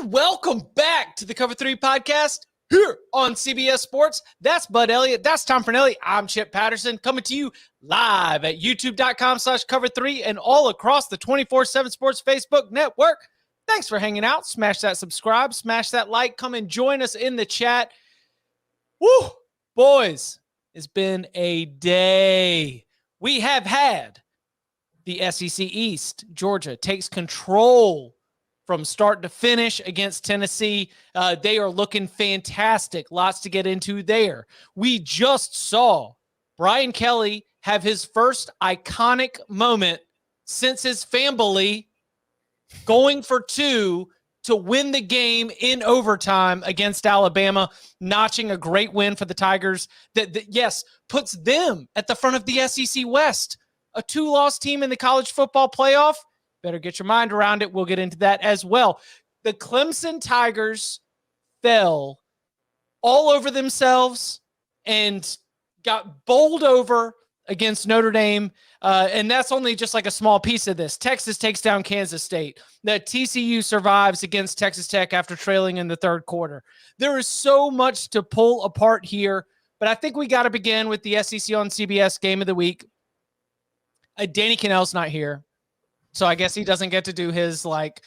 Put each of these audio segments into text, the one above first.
And welcome back to the Cover 3 podcast here on CBS Sports. That's Bud Elliott. That's Tom Fornelli. I'm Chip Patterson coming to you live at youtube.com/cover3 and all across the 24/7 Sports Facebook network. Thanks for hanging out. Smash that subscribe, smash that like, come and join us in the chat. Woo, boys, it's been a day. We have had the SEC East. Georgia takes control from start to finish against Tennessee. They are looking fantastic. Lots to get into there. We just saw Brian Kelly have his first iconic moment since his family going for two to win the game in overtime against Alabama, notching a great win for the Tigers that yes, puts them at the front of the SEC West. A two-loss team in the college football playoff. Better get your mind around it. We'll get into that as well. The Clemson Tigers fell all over themselves and got bowled over against Notre Dame. And that's only just like a small piece of this. Texas takes down Kansas State. The TCU survives against Texas Tech after trailing in the third quarter. There is so much to pull apart here, but I think we got to begin with the SEC on CBS game of the week. Danny Cannell's not here. So I guess he doesn't get to do his, like,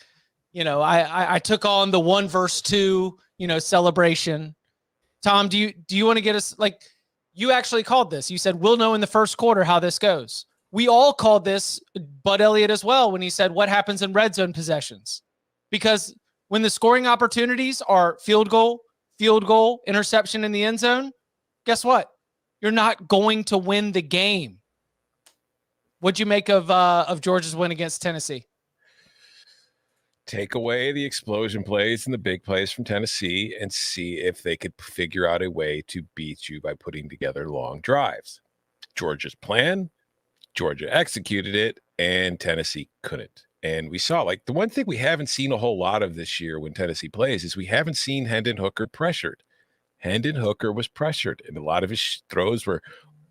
you know, I took on the 1 versus 2, you know, celebration. Tom, do you want to get us, like, you actually called this. You said, we'll know in the first quarter how this goes. We all called this, Bud Elliott as well, when he said, what happens in red zone possessions? Because when the scoring opportunities are field goal, interception in the end zone, guess what? You're not going to win the game. What'd you make of Georgia's win against Tennessee? Take away the explosion plays and the big plays from Tennessee and see if they could figure out a way to beat you by putting together long drives. Georgia's plan, Georgia executed it, and Tennessee couldn't. And we saw, like, the one thing we haven't seen a whole lot of this year when Tennessee plays is we haven't seen Hendon Hooker pressured. Hendon Hooker was pressured, and a lot of his throws were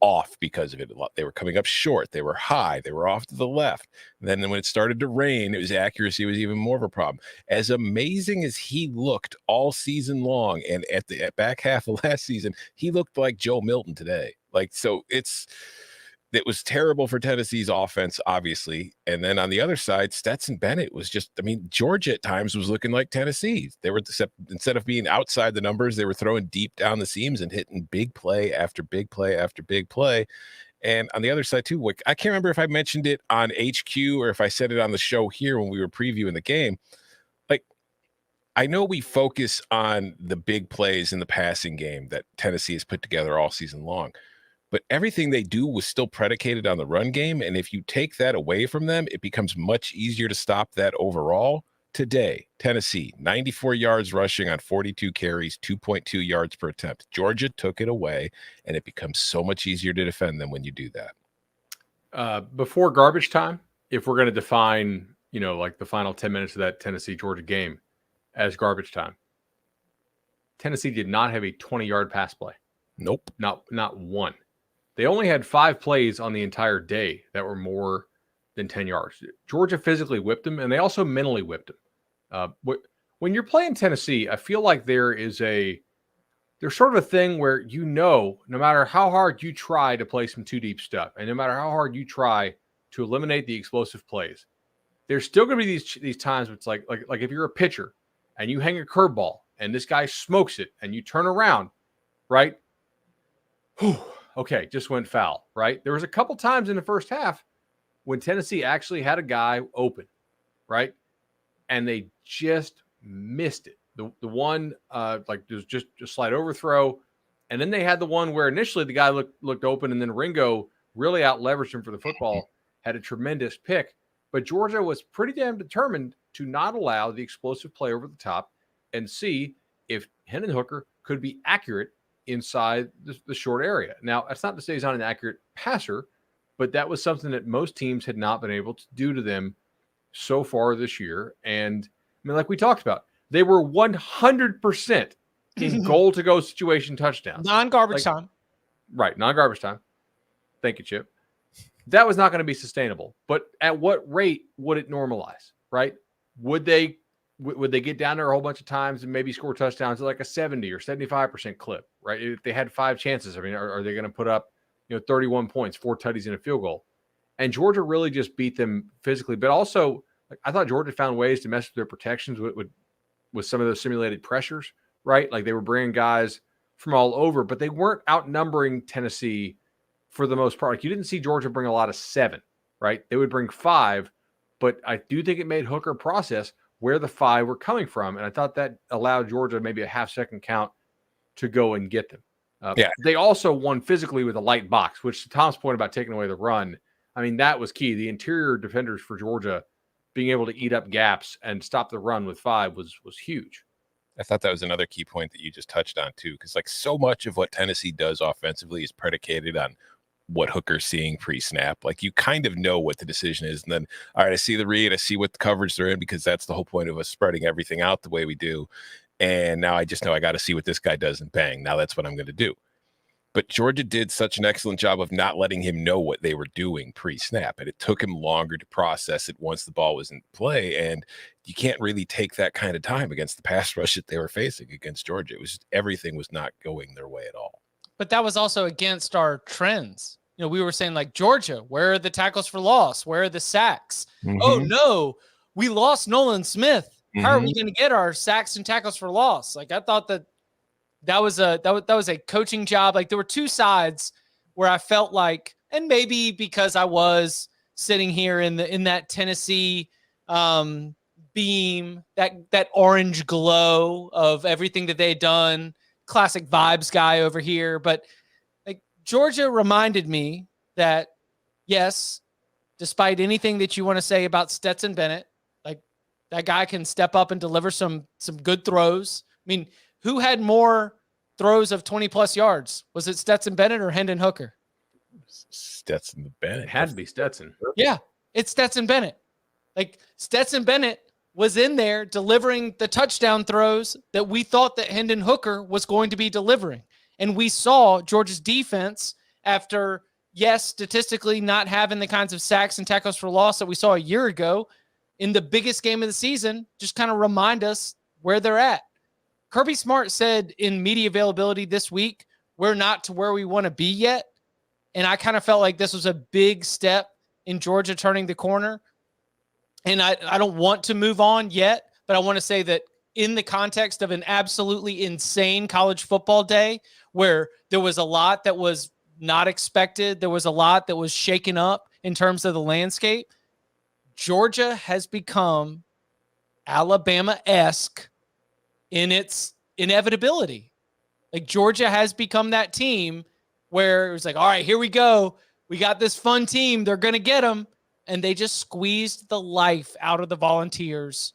off because of it. They were coming up short. They were high. They were off to the left. And then when it started to rain, his accuracy was even more of a problem. As amazing as he looked all season long, and at the back half of last season, he looked like Joe Milton today. Like, so it was terrible for Tennessee's offense, obviously. And then on the other side, Stetson Bennett was just, I mean, Georgia at times was looking like Tennessee. They were, instead of being outside the numbers, they were throwing deep down the seams and hitting big play after big play after big play. And on the other side too, like, I can't remember if I mentioned it on HQ or if I said it on the show here when we were previewing the game. Like, I know we focus on the big plays in the passing game that Tennessee has put together all season long, but everything they do was still predicated on the run game. And if you take that away from them, it becomes much easier to stop that overall. Today, Tennessee, 94 yards rushing on 42 carries, 2.2 yards per attempt. Georgia took it away, and it becomes so much easier to defend them when you do that. Before garbage time, if we're going to define, you know, like the final 10 minutes of that Tennessee-Georgia game as garbage time, Tennessee did not have a 20-yard pass play. Nope. Not one. They only had 5 plays on the entire day that were more than 10 yards. Georgia physically whipped them, and they also mentally whipped them. When you're playing Tennessee, I feel like there's sort of a thing where, you know, no matter how hard you try to play some too deep stuff, and no matter how hard you try to eliminate the explosive plays, there's still going to be these times where it's like if you're a pitcher and you hang a curveball and this guy smokes it and you turn around, right? Whew. Okay, just went foul, right? There was a couple times in the first half when Tennessee actually had a guy open, right? And they just missed it. The one, like, it was just a slight overthrow. And then they had the one where initially the guy looked open, and then Ringo really out-leveraged him for the football, had a tremendous pick. But Georgia was pretty damn determined to not allow the explosive play over the top and see if Hendon Hooker could be accurate inside the short area. Now, that's not to say he's not an accurate passer, but that was something that most teams had not been able to do to them so far this year. And I mean, like we talked about, they were 100% in goal-to-go situation touchdowns. Non-garbage time. Right, non-garbage time. Thank you, Chip. That was not going to be sustainable. But at what rate would it normalize, right? Would they would they get down there a whole bunch of times and maybe score touchdowns at like a 70 or 75% clip, right? If they had 5 chances, I mean, are they going to put up, 31 points, 4 tutties and a field goal? And Georgia really just beat them physically, but also I thought Georgia found ways to mess with their protections with some of those simulated pressures, right? Like they were bringing guys from all over, but they weren't outnumbering Tennessee for the most part. Like you didn't see Georgia bring a lot of 7, right? They would bring 5, but I do think it made Hooker process where the 5 were coming from. And I thought that allowed Georgia maybe a half-second count to go and get them. They also won physically with a light box, which to Tom's point about taking away the run, I mean, that was key. The interior defenders for Georgia being able to eat up gaps and stop the run with 5 was huge. I thought that was another key point that you just touched on too, because like so much of what Tennessee does offensively is predicated on what Hooker's seeing pre-snap. Like you kind of know what the decision is, and then all right, I see the read, I see what the coverage they're in, because that's the whole point of us spreading everything out the way we do. And now I just know I got to see what this guy does, and bang, now that's what I'm going to do. But Georgia did such an excellent job of not letting him know what they were doing pre-snap, and it took him longer to process it once the ball was in play. And you can't really take that kind of time against the pass rush that they were facing against Georgia. It was everything was not going their way at all. But that was also against our trends. We were saying like, Georgia, where are the tackles for loss? Where are the sacks? Mm-hmm. Oh no, we lost Nolan Smith. How are we going to get our sacks and tackles for loss? Like I thought that was a coaching job. Like there were 2 sides where I felt like, and maybe because I was sitting here in that Tennessee beam, that orange glow of everything that they had done, classic vibes guy over here. But like Georgia reminded me that yes, despite anything that you want to say about Stetson Bennett, like that guy can step up and deliver some good throws. I mean, who had more throws of 20-plus yards? Was it Stetson Bennett or Hendon Hooker? Stetson Bennett. It had to be Stetson. Yeah, it's Stetson Bennett. Like Stetson Bennett was in there delivering the touchdown throws that we thought that Hendon Hooker was going to be delivering. And we saw Georgia's defense after, yes, statistically not having the kinds of sacks and tackles for loss that we saw a year ago in the biggest game of the season, just kind of remind us where they're at. Kirby Smart said in media availability this week, we're not to where we want to be yet. And I kind of felt like this was a big step in Georgia turning the corner. And I don't want to move on yet, but I want to say that in the context of an absolutely insane college football day where there was a lot that was not expected, there was a lot that was shaken up in terms of the landscape, Georgia has become Alabama-esque in its inevitability. Like Georgia has become that team where it was like, all right, here we go. We got this fun team. They're going to get them. And they just squeezed the life out of the Volunteers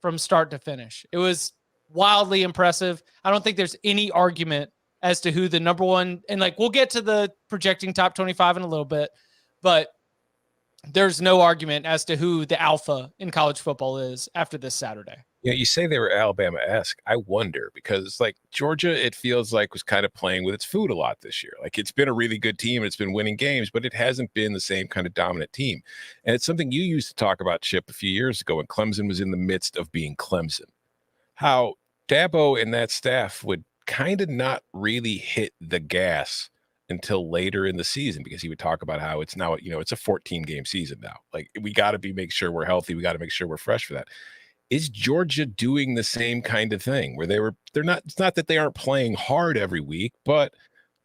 from start to finish. It was wildly impressive. I don't think there's any argument as to who the number one, and like, we'll get to the projecting top 25 in a little bit, but there's no argument as to who the alpha in college football is after this Saturday. Yeah, you say they were Alabama-esque. I wonder because, like, Georgia, it feels like was kind of playing with its food a lot this year. Like, it's been a really good team. It's been winning games, but it hasn't been the same kind of dominant team. And it's something you used to talk about, Chip, a few years ago when Clemson was in the midst of being Clemson. How Dabo and that staff would kind of not really hit the gas until later in the season because he would talk about how it's now, it's a 14-game season now. Like, we got to make sure we're healthy. We got to make sure we're fresh for that. Is Georgia doing the same kind of thing where it's not that they aren't playing hard every week, but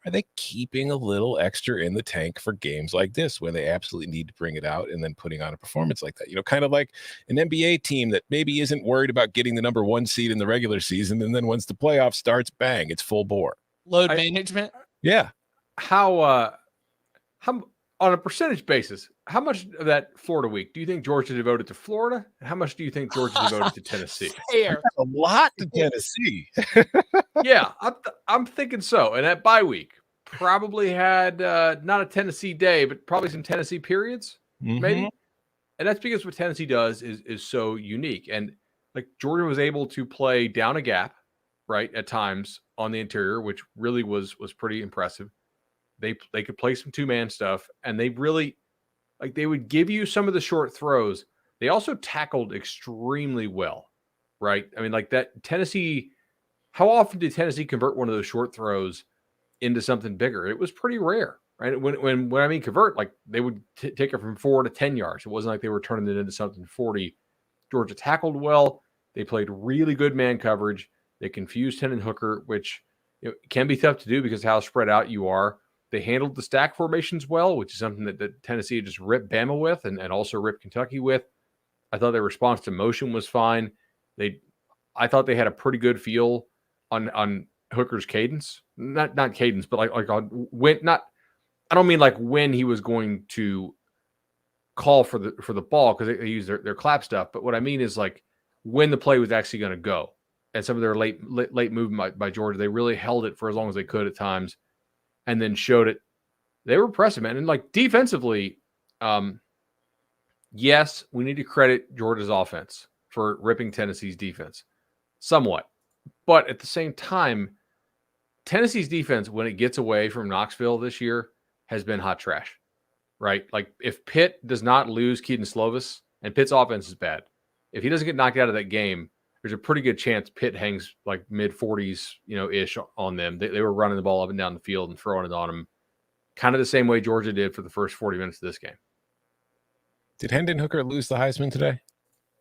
are they keeping a little extra in the tank for games like this when they absolutely need to bring it out and then putting on a performance like that? Kind of like an NBA team that maybe isn't worried about getting the number 1 seed in the regular season. And then once the playoff starts, bang, it's full bore. Load management. Yeah. How on a percentage basis, how much of that Florida week do you think Georgia devoted to Florida? And how much do you think Georgia devoted to Tennessee? Fair. A lot to Tennessee. Yeah, I'm thinking so. And that bye week probably had not a Tennessee day, but probably some Tennessee periods, maybe. And that's because what Tennessee does is so unique. And like Georgia was able to play down a gap, right, at times on the interior, which really was pretty impressive. They could play some 2-man stuff, and they really they would give you some of the short throws. They also tackled extremely well. right? I mean, like that Tennessee, how often did Tennessee convert one of those short throws into something bigger? It was pretty rare, right? When I mean convert, like they would take it from 4 to 10 yards. It wasn't like they were turning it into something 40. Georgia tackled well. They played really good man coverage. They confused Hendon Hooker, which can be tough to do because of how spread out you are. They handled the stack formations well, which is something that Tennessee just ripped Bama with and also ripped Kentucky with. I thought their response to motion was fine. I thought they had a pretty good feel on Hooker's cadence. Not cadence, but like on when not. I don't mean like when he was going to call for the ball because they use their clap stuff. But what I mean is like when the play was actually going to go. And some of their late movement by Georgia, they really held it for as long as they could at times, and then showed it. They were impressive, man. And like defensively, yes, we need to credit Georgia's offense for ripping Tennessee's defense somewhat. But at the same time, Tennessee's defense, when it gets away from Knoxville this year, has been hot trash, right? Like if Pitt does not lose Keaton Slovis, and Pitt's offense is bad, if he doesn't get knocked out of that game, there's a pretty good chance Pitt hangs like mid-40s, ish on them. They were running the ball up and down the field and throwing it on them, kind of the same way Georgia did for the first 40 minutes of this game. Did Hendon Hooker lose the Heisman today?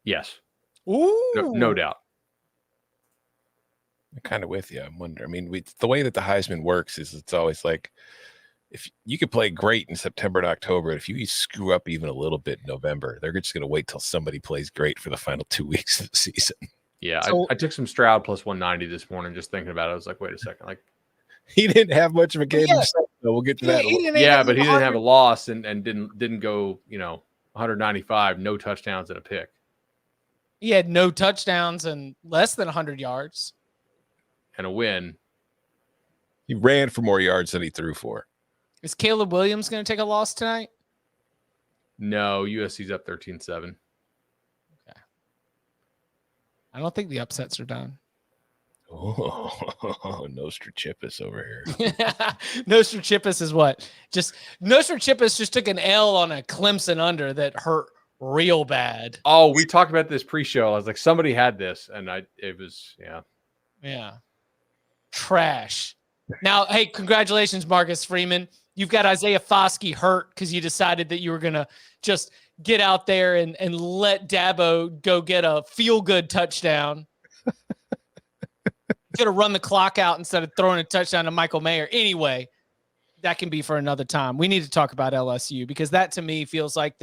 Yes. Ooh. No doubt. I'm kind of with you. I'm wondering. I mean, the way that the Heisman works is it's always like if you could play great in September and October, if you screw up even a little bit in November, they're just going to wait till somebody plays great for the final 2 weeks of the season. Yeah, so, I took some Stroud plus 190 this morning just thinking about it. I was like, wait a second. Like he didn't have much of a game himself, though. We'll get to that. Yeah, but he didn't have a loss and didn't go, 195, no touchdowns and a pick. He had no touchdowns and less than 100 yards. And a win. He ran for more yards than he threw for. Is Caleb Williams going to take a loss tonight? No, USC's up 13-7. Okay. I don't think the upsets are done. Oh, Nostrachipis over here. Nostrachipis is what? Nostrachipis just took an L on a Clemson under that hurt real bad. Oh, we talked about this pre-show. I was like, somebody had this, and it was. Yeah. Trash. Now, hey, congratulations, Marcus Freeman. You've got Isaiah Foskey hurt because you decided that you were going to just get out there and let Dabo go get a feel-good touchdown. Could have run the clock out instead of throwing a touchdown to Michael Mayer. Anyway, that can be for another time. We need to talk about LSU because that to me feels like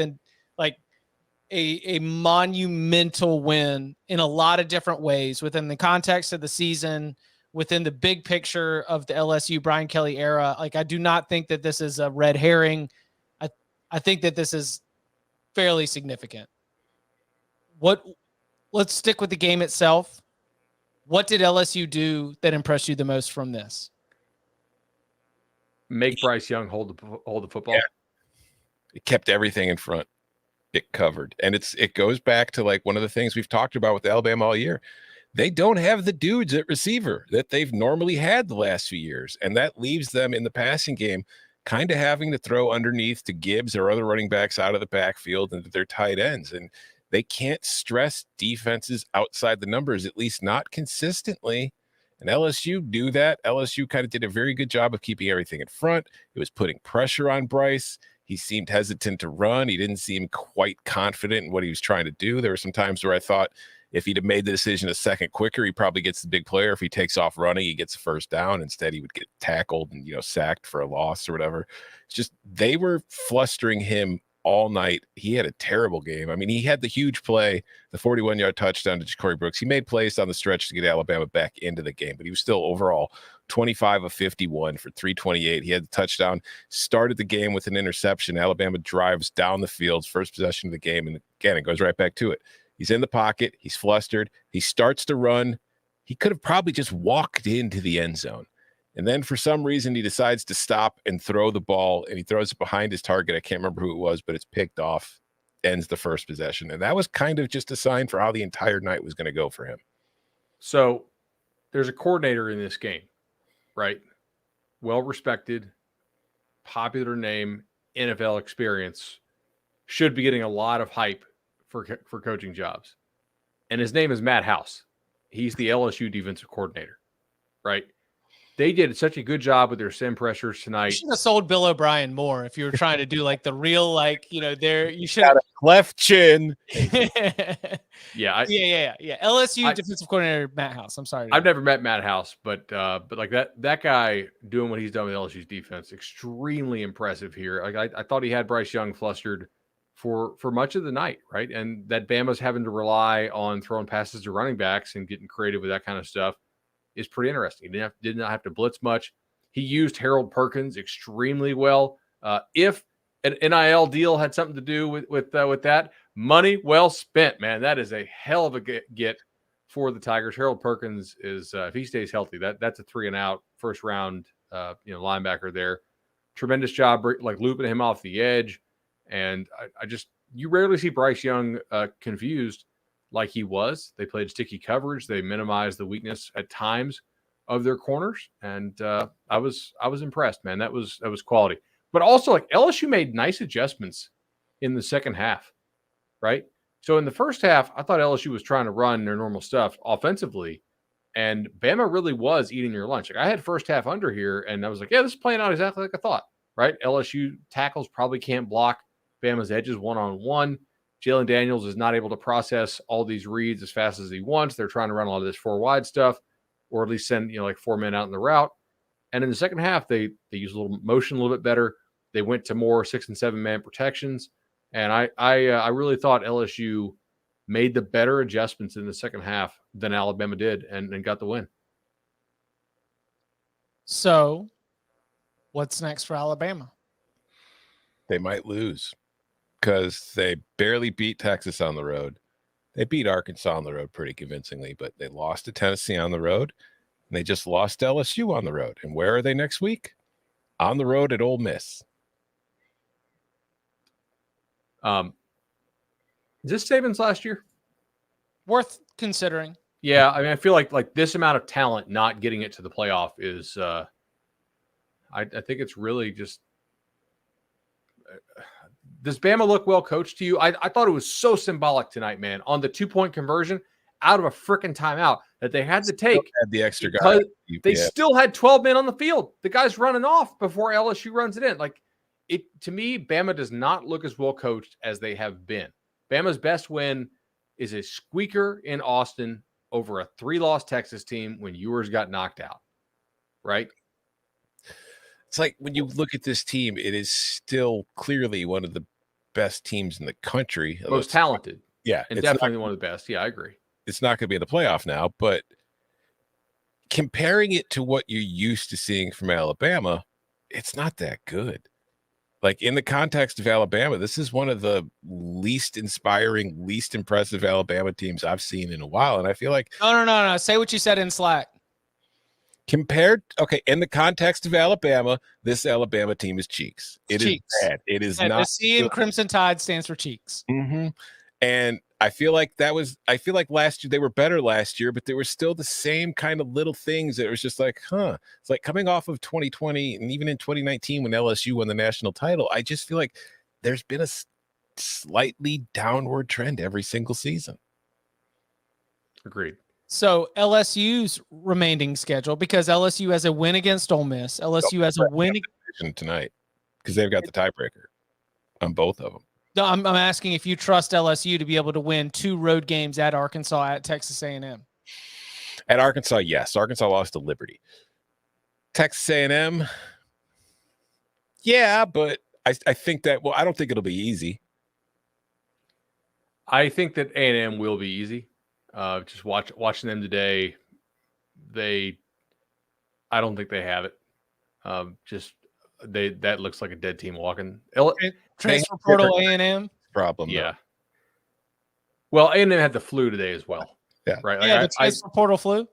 a monumental win in a lot of different ways within the context of the season, within the big picture of the LSU Brian Kelly era. Like, I do not think that this is a red herring. I think that this is fairly significant. Let's stick with the game itself. What did LSU do that impressed you the most from this? Make Bryce Young hold the football. Yeah. It kept everything in front. It covered. And it goes back to like one of the things we've talked about with Alabama all year. They don't have the dudes at receiver that they've normally had the last few years. And that leaves them in the passing game kind of having to throw underneath to Gibbs or other running backs out of the backfield and to their tight ends. And they can't stress defenses outside the numbers, at least not consistently. And LSU do that. LSU kind of did a very good job of keeping everything in front. It was putting pressure on Bryce. He seemed hesitant to run. He didn't seem quite confident in what he was trying to do. There were some times where I thought if he'd have made the decision a second quicker, he probably gets the big player. If he takes off running, he gets the first down. Instead, he would get tackled and, sacked for a loss or whatever. It's just they were flustering him all night. He had a terrible game. I mean, he had the huge play, the 41-yard touchdown to Ja'Cory Brooks. He made plays on the stretch to get Alabama back into the game, but he was still overall 25 of 51 for 328. He had the touchdown, started the game with an interception. Alabama drives down the field, first possession of the game, and again, it goes right back to it. He's in the pocket. He's flustered. He starts to run. He could have probably just walked into the end zone. And then for some reason, he decides to stop and throw the ball, and he throws it behind his target. I can't remember who it was, but it's picked off, ends the first possession. And that was kind of just a sign for how the entire night was going to go for him. So there's a coordinator in this game, right? Well-respected, popular name, NFL experience, should be getting a lot of hype for coaching jobs. and his name is Matt House. He's the LSU defensive coordinator, right? They did such a good job with their sim pressures You tonight. should have sold Bill O'Brien more if you were trying to do like the real, like, there, you should Got have. a cleft chin. Yeah. LSU defensive coordinator, Matt House. I'm sorry. I've never met Matt House, but like that guy doing what he's done with LSU's defense, extremely impressive here. Like I thought he had Bryce Young flustered for much of the night, right? And that Bama's having to rely on throwing passes to running backs and getting creative with that kind of stuff is pretty interesting. He did not have to blitz much. He used Harold Perkins extremely well. If an NIL deal had something to do with that, money well spent, man. That is a hell of a get for the Tigers. Harold Perkins is, if he stays healthy, that's a 3-and-out first round, linebacker there. Tremendous job, like looping him off the edge. And you rarely see Bryce Young confused like he was. They played sticky coverage. They minimized the weakness at times of their corners. And I was impressed, man. That was quality. But also, like, LSU made nice adjustments in the second half, right? So in the first half, I thought LSU was trying to run their normal stuff offensively, and Bama really was eating your lunch. Like, I had first half under here, and I was like, yeah, this is playing out exactly like I thought, right? LSU tackles probably can't block Bama's edges one-on-one. Jalen Daniels is not able to process all these reads as fast as he wants. They're trying to run a lot of this four-wide stuff, or at least send, like 4 men out in the route. And in the second half, they used a little motion a little bit better. They went to more 6- and 7-man protections. And I really thought LSU made the better adjustments in the second half than Alabama did and got the win. So what's next for Alabama? They might lose because they barely beat Texas on the road. They beat Arkansas on the road pretty convincingly, but they lost to Tennessee on the road, and they just lost to LSU on the road. And where are they next week? On the road at Ole Miss. Is this Saban's last year? Worth considering. Yeah, I mean, I feel like this amount of talent not getting it to the playoff is, I think it's really just. Does Bama look well coached to you? I thought it was so symbolic tonight, man, on the 2-point conversion out of a freaking timeout that they had to take. Had the extra guy. They still had 12 men on the field. The guy's running off before LSU runs it in. Like, to me, Bama does not look as well coached as they have been. Bama's best win is a squeaker in Austin over a 3-loss Texas team when Ewers got knocked out, right? It's like when you look at this team, it is still clearly one of the best teams in the country. Most talented. Yeah. And definitely one of the best. Yeah, I agree. It's not going to be in the playoff now, but comparing it to what you're used to seeing from Alabama, it's not that good. Like, in the context of Alabama, this is one of the least inspiring, least impressive Alabama teams I've seen in a while. And I feel like No. Say what you said in Slack. in the context of Alabama, this Alabama team is cheeks. It is bad. It is not. The C in Crimson Tide stands for cheeks. Mm-hmm. And I feel like last year they were better last year, but they were still the same kind of little things that was just like, It's like coming off of 2020 and even in 2019 when LSU won the national title, I just feel like there's been a slightly downward trend every single season. Agreed. So LSU's remaining schedule, because LSU has a win against Ole Miss. LSU has a win tonight because they've got the tiebreaker on both of them. No, I'm asking if you trust LSU to be able to win 2 road games at Arkansas, at Texas A&M. At Arkansas, yes. Arkansas lost to Liberty. Texas A&M, yeah, but I think that, I don't think it'll be easy. I think that A&M will be easy. Just watching them today, I don't think they have it. That looks like a dead team walking. Transfer portal A&M problem. Yeah. Well, A&M had the flu today as well. Yeah. Right. The transfer portal flu.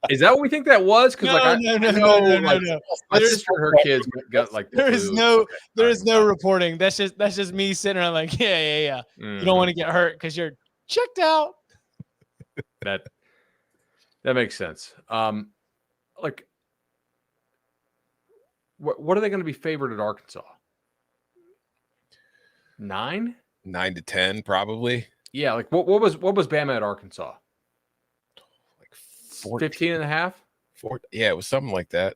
Is that what we think that was? No. My sister, her kids got like the there flu. is no reporting. That's just me sitting around like, yeah. Mm-hmm. You don't want to get hurt because you're checked out. That makes sense. Like, what are they going to be favored at Arkansas? 9? 9 to 10, probably. Yeah, like what was Bama at Arkansas? Like 14, 15 and a half? 4. Yeah, it was something like that.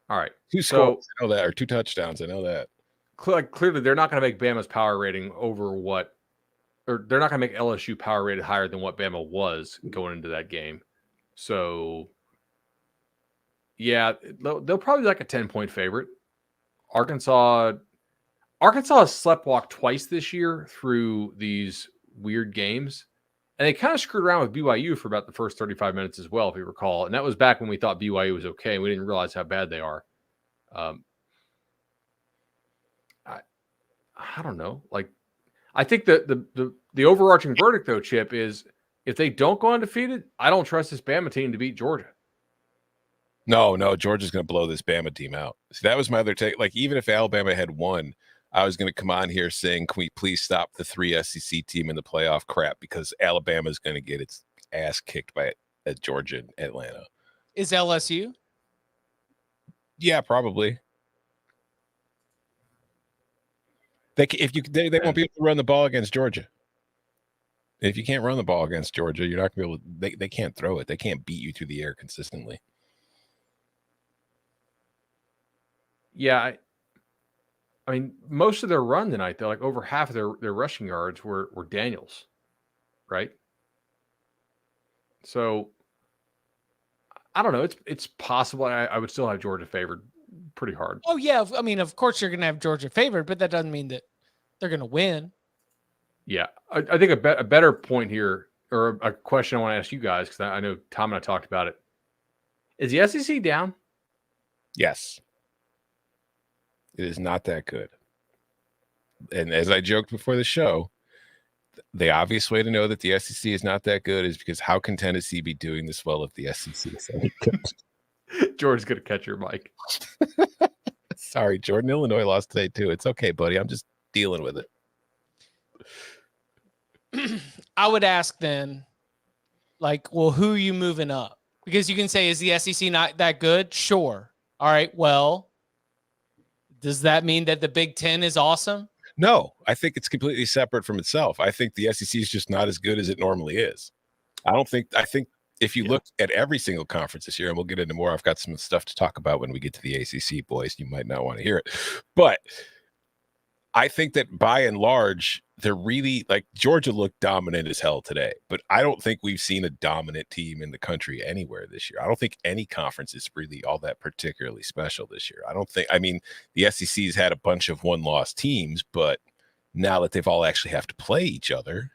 All right. 2 scores, I know that, or 2 touchdowns, I know that. Clearly, they're not going to make Bama's power rating over what, or they're not going to make LSU power rated higher than what Bama was going into that game. So, yeah, they'll probably be like a 10-point favorite. Arkansas has sleptwalked twice this year through these weird games. And they kind of screwed around with BYU for about the first 35 minutes as well, if you recall. And that was back when we thought BYU was okay and we didn't realize how bad they are. I don't know. Like, I think that the overarching verdict, though, Chip, is if they don't go undefeated, I don't trust this Bama team to beat Georgia. No, Georgia's going to blow this Bama team out. See, that was my other take. Like, even if Alabama had won, I was going to come on here saying, can we please stop the 3 SEC team in the playoff crap, because Alabama is going to get its ass kicked by Georgia and Atlanta. Is LSU? Yeah, probably. They won't be able to run the ball against Georgia. If you can't run the ball against Georgia, you're not going to be able to. They can't throw it. They can't beat you through the air consistently. Yeah, I mean, most of their run tonight, though, like over half of their rushing yards were Daniels, right? So I don't know. It's possible. I would still have Georgia favored pretty hard. Oh yeah, I mean, of course you're going to have Georgia favored, but that doesn't mean that they're going to win. Yeah, I think a better point here, or a question I want to ask you guys, because I know Tom and I talked about it. Is the SEC down? Yes. It is not that good. And as I joked before the show, the obvious way to know that the SEC is not that good is because how can Tennessee be doing this well if the SEC is any good? George's going to catch your mic. Sorry, Jordan. Illinois lost today, too. It's okay, buddy. I'm just dealing with it. I would ask then, like, well, who are you moving up? Because you can say, is the SEC not that good? Sure. All right, well, does that mean that the Big Ten is awesome? No, I think it's completely separate from itself. I think the SEC is just not as good as it normally is. I think if you look at every single conference this year, and we'll get into more, I've got some stuff to talk about when we get to the ACC, boys. You might not want to hear it. But I think that by and large, they're really, like, Georgia looked dominant as hell today, but I don't think we've seen a dominant team in the country anywhere this year. I don't think any conference is really all that particularly special this year. The SEC's had a bunch of one-loss teams, but now that they've all actually have to play each other.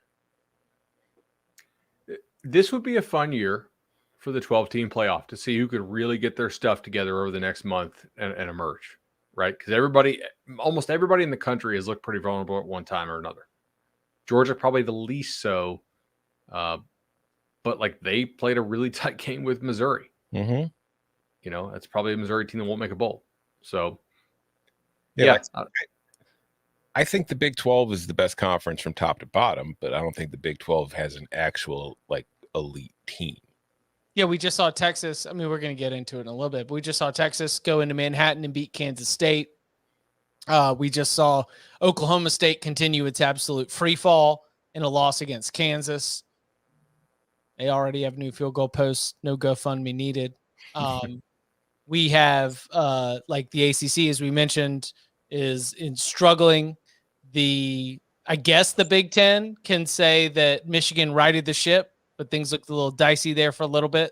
This would be a fun year for the 12-team playoff to see who could really get their stuff together over the next month and emerge, right? Because almost everybody in the country has looked pretty vulnerable at one time or another. Georgia probably the least so, but like they played a really tight game with Missouri. Mm-hmm. You know, that's probably a Missouri team that won't make a bowl. So, yeah. I think the Big 12 is the best conference from top to bottom, but I don't think the Big 12 has an actual, like, elite team. Yeah, we just saw Texas. I mean, we're going to get into it in a little bit, but we just saw Texas go into Manhattan and beat Kansas State. We just saw Oklahoma State continue its absolute free fall in a loss against Kansas. They already have new field goal posts, no GoFundMe needed. We have like the ACC, as we mentioned, is in struggling. I guess the Big Ten can say that Michigan righted the ship, but things looked a little dicey there for a little bit.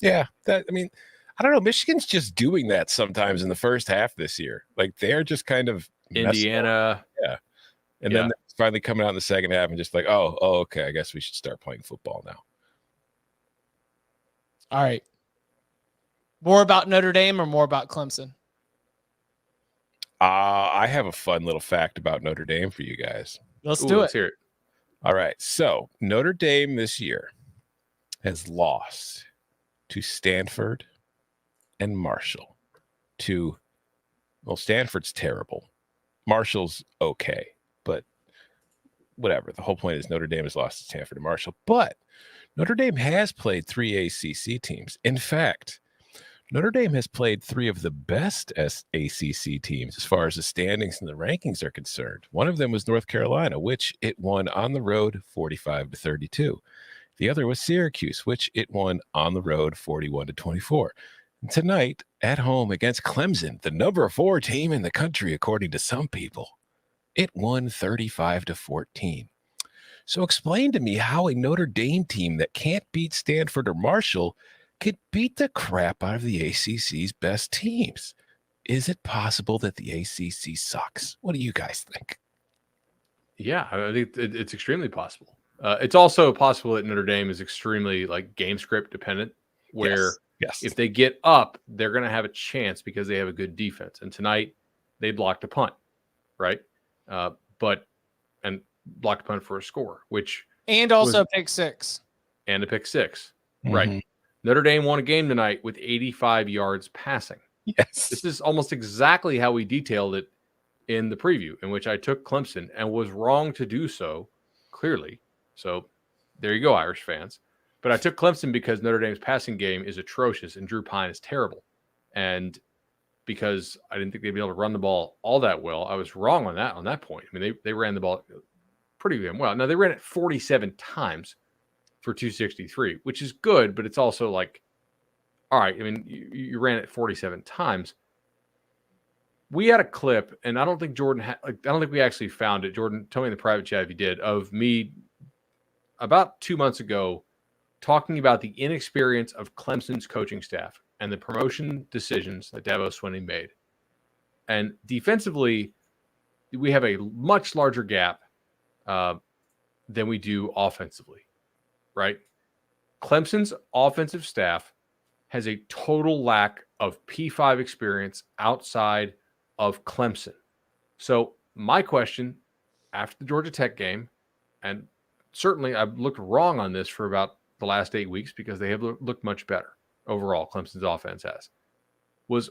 Yeah, I don't know. Michigan's just doing that sometimes in the first half this year. Like, they're just kind of Indiana. Yeah. And then they're finally coming out in the second half and just like, oh, okay, I guess we should start playing football now. All right. More about Notre Dame or more about Clemson? I have a fun little fact about Notre Dame for you guys. Let's do it. Let's hear it. All right. So Notre Dame this year has lost to Stanford and Marshall. Stanford's terrible. Marshall's okay, but whatever. The whole point is Notre Dame has lost to Stanford and Marshall, but Notre Dame has played 3 ACC teams. In fact, Notre Dame has played three of the best ACC teams as far as the standings and the rankings are concerned. One of them was North Carolina, which it won on the road 45-32. The other was Syracuse, which it won on the road 41-24. And tonight, at home against Clemson, the number 4 team in the country, according to some people, it won 35-14. So explain to me how a Notre Dame team that can't beat Stanford or Marshall could beat the crap out of the ACC's best teams. Is it possible that the ACC sucks? What do you guys think? Yeah, I think it's extremely possible. It's also possible that Notre Dame is extremely like game script dependent, where yes. If they get up, they're going to have a chance because they have a good defense. And tonight they blocked a punt, right? And blocked a punt for a score, and also pick six. And a pick six, Mm-hmm. right? Notre Dame won a game tonight with 85 yards passing. Yes. This is almost exactly how we detailed it in the preview, in which I took Clemson and was wrong to do so, clearly. So there you go, Irish fans. But I took Clemson because Notre Dame's passing game is atrocious and Drew Pine is terrible. And because I didn't think they'd be able to run the ball all that well, I was wrong on that point. I mean, they ran the ball pretty damn well. Now, they ran it 47 times for 263, which is good, but it's also like, all right, I mean, you ran it 47 times. We had a clip, and I don't think Jordan I don't think we actually found it. Jordan, tell me in the private chat if you did, of me about 2 months ago talking about the inexperience of Clemson's coaching staff and the promotion decisions that Dabo Swinney made. And defensively, we have a much larger gap than we do offensively, right? Clemson's offensive staff has a total lack of P5 experience outside of Clemson. So my question after the Georgia Tech game, and certainly I've looked wrong on this for about the last 8 weeks because they have looked much better overall, Clemson's offense has, was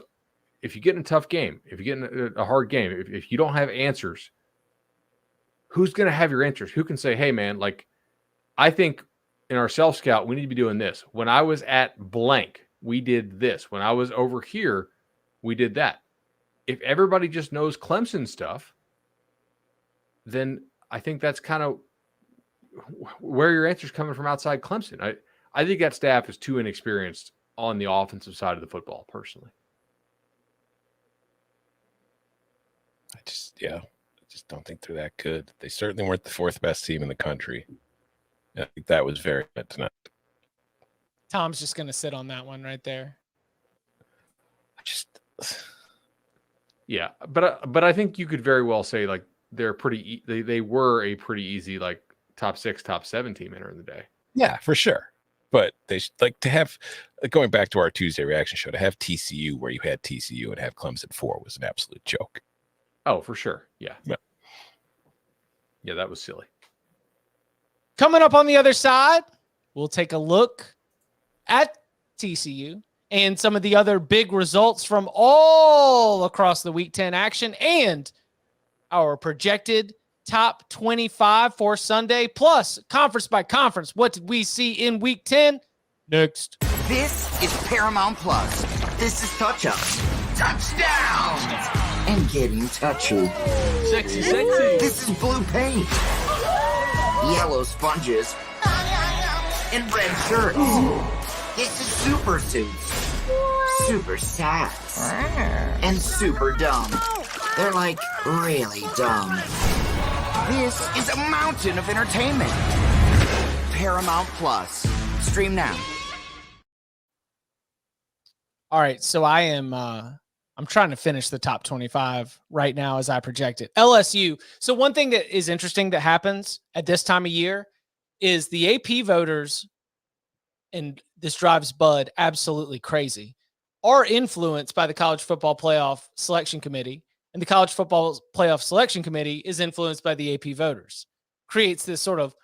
if you get in a tough game, if you get in a hard game, if you don't have answers, who's going to have your answers? Who can say, hey, man, like, I think in our self-scout, we need to be doing this. When I was at blank, we did this. When I was over here, we did that. If everybody just knows Clemson stuff, then I think that's kind of where your answer's coming from outside Clemson. I think that staff is too inexperienced on the offensive side of the football, personally. I just don't think they're that good. They certainly weren't the 4th best team in the country. I think that was very good tonight. Tom's just going to sit on that one right there. Yeah, but I think you could very well say like they're pretty. They were a pretty easy like top 6, top 7 team entering the day. Yeah, for sure. But they like to have, going back to our Tuesday reaction show, to have TCU where you had TCU and have Clemson 4 was an absolute joke. Oh, for sure. Yeah. Yeah, that was silly. Coming up on the other side, we'll take a look at TCU and some of the other big results from all across the Week 10 action and our projected top 25 for Sunday, plus conference by conference. What did we see in Week 10? Next. This is Paramount Plus. This is touch-ups, touchdowns, and getting touchy. Sexy. This is blue paint, yellow sponges, and red shirts. This is super suits, super sats, and super dumb. They're like really dumb. This is a mountain of entertainment. Paramount Plus. Stream now. All right, so I'm trying to finish the top 25 right now as I project it. LSU. So one thing that is interesting that happens at this time of year is the AP voters, and this drives Bud absolutely crazy, are influenced by the College Football Playoff Selection Committee, and the College Football Playoff Selection Committee is influenced by the AP voters. Creates this sort of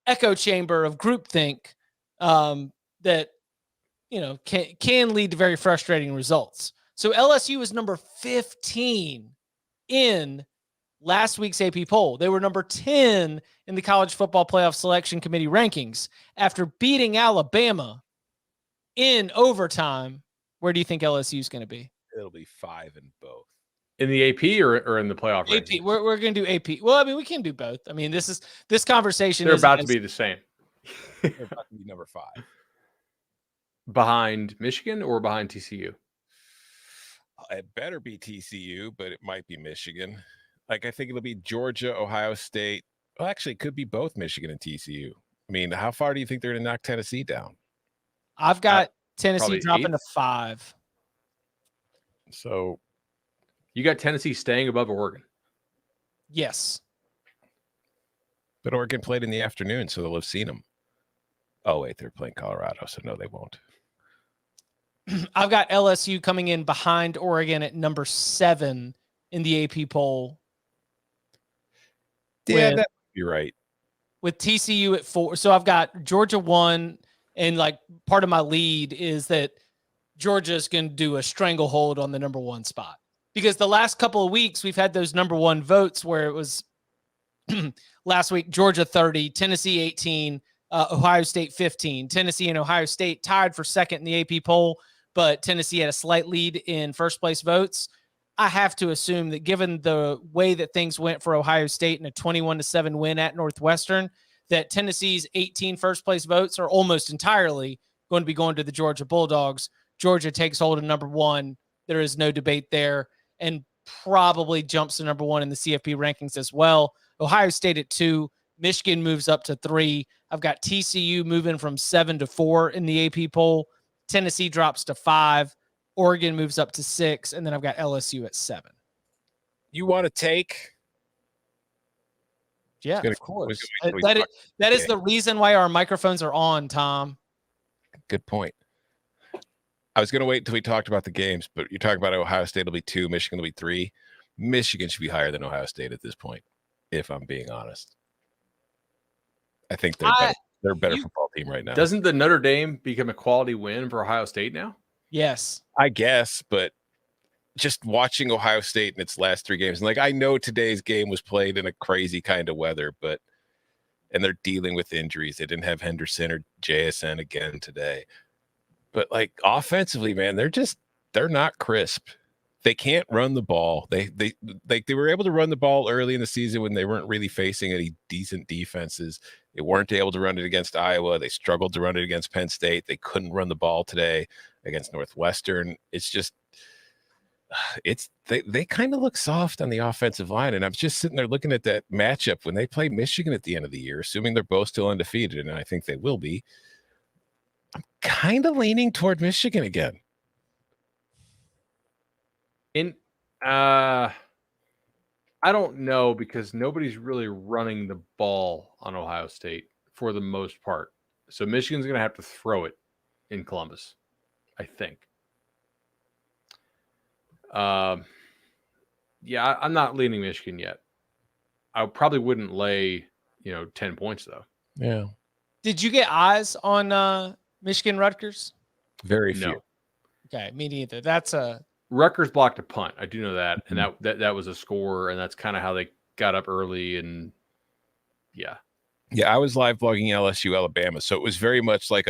echo chamber of groupthink that, you know, can lead to very frustrating results. So LSU is number 15 in last week's AP poll. They were number 10 in the College Football Playoff Selection Committee rankings after beating Alabama in overtime Where do you think LSU is going to be? It'll be 5 in both. In the AP or in the playoff AP. rankings? We're going to do AP. Well, I mean, we can do both. I mean, this conversation. They're about to be the same. They're about to be number 5. Behind Michigan or behind TCU? It better be TCU, but it might be Michigan. Like, I think it'll be Georgia, Ohio State. Well, actually, it could be both Michigan and TCU. I mean, how far do you think they're going to knock Tennessee down? I've got Tennessee dropping 8th? to 5. So you got Tennessee staying above Oregon. Yes. But Oregon played in the afternoon, so they'll have seen them. Oh, wait, they're playing Colorado, so no, they won't. I've got LSU coming in behind Oregon at number 7 in the AP poll. Yeah, you're right. With TCU at 4. So I've got Georgia 1, and like part of my lead is that Georgia's going to do a stranglehold on the number 1 spot. Because the last couple of weeks, we've had those number 1 votes where it was last week, Georgia 30, Tennessee 18, Ohio State 15. Tennessee and Ohio State tied for second in the AP poll, but Tennessee had a slight lead in first place votes. I have to assume that given the way that things went for Ohio State in a 21-7 win at Northwestern, that Tennessee's 18 first place votes are almost entirely going to be going to the Georgia Bulldogs. Georgia takes hold of number 1. There is no debate there, and probably jumps to number 1 in the CFP rankings as well. Ohio State at 2. Michigan moves up to 3. I've got TCU moving from 7 to 4 in the AP poll. Tennessee drops to 5. Oregon moves up to 6. And then I've got LSU at 7. You want to take? Yeah, of course. That is the reason why our microphones are on, Tom. Good point. I was going to wait until we talked about the games, but you're talking about Ohio State will be 2, Michigan will be 3. Michigan should be higher than Ohio State at this point, if I'm being honest. I think they're a better football team right now. Doesn't the Notre Dame become a quality win for Ohio State now? Yes. I guess, but just watching Ohio State in its last 3 games, and like I know today's game was played in a crazy kind of weather, and they're dealing with injuries. They didn't have Henderson or JSN again today. But like offensively, man, they're not crisp. They can't run the ball. They were able to run the ball early in the season when they weren't really facing any decent defenses. They weren't able to run it against Iowa. They struggled to run it against Penn State. They couldn't run the ball today against Northwestern. It's just they kind of look soft on the offensive line. And I'm just sitting there looking at that matchup when they play Michigan at the end of the year, assuming they're both still undefeated, and I think they will be. I'm kind of leaning toward Michigan again. I don't know, because nobody's really running the ball on Ohio State for the most part. So Michigan's going to have to throw it in Columbus, I think. I'm not leaning Michigan yet. I probably wouldn't lay, 10 points though. Yeah. Did you get eyes on Michigan Rutgers? Very few. No. Okay, me neither. That's Rutgers blocked a punt. I do know that, and that was a score, and that's kind of how they got up early. And yeah, I was live blogging LSU-Alabama, so it was very much like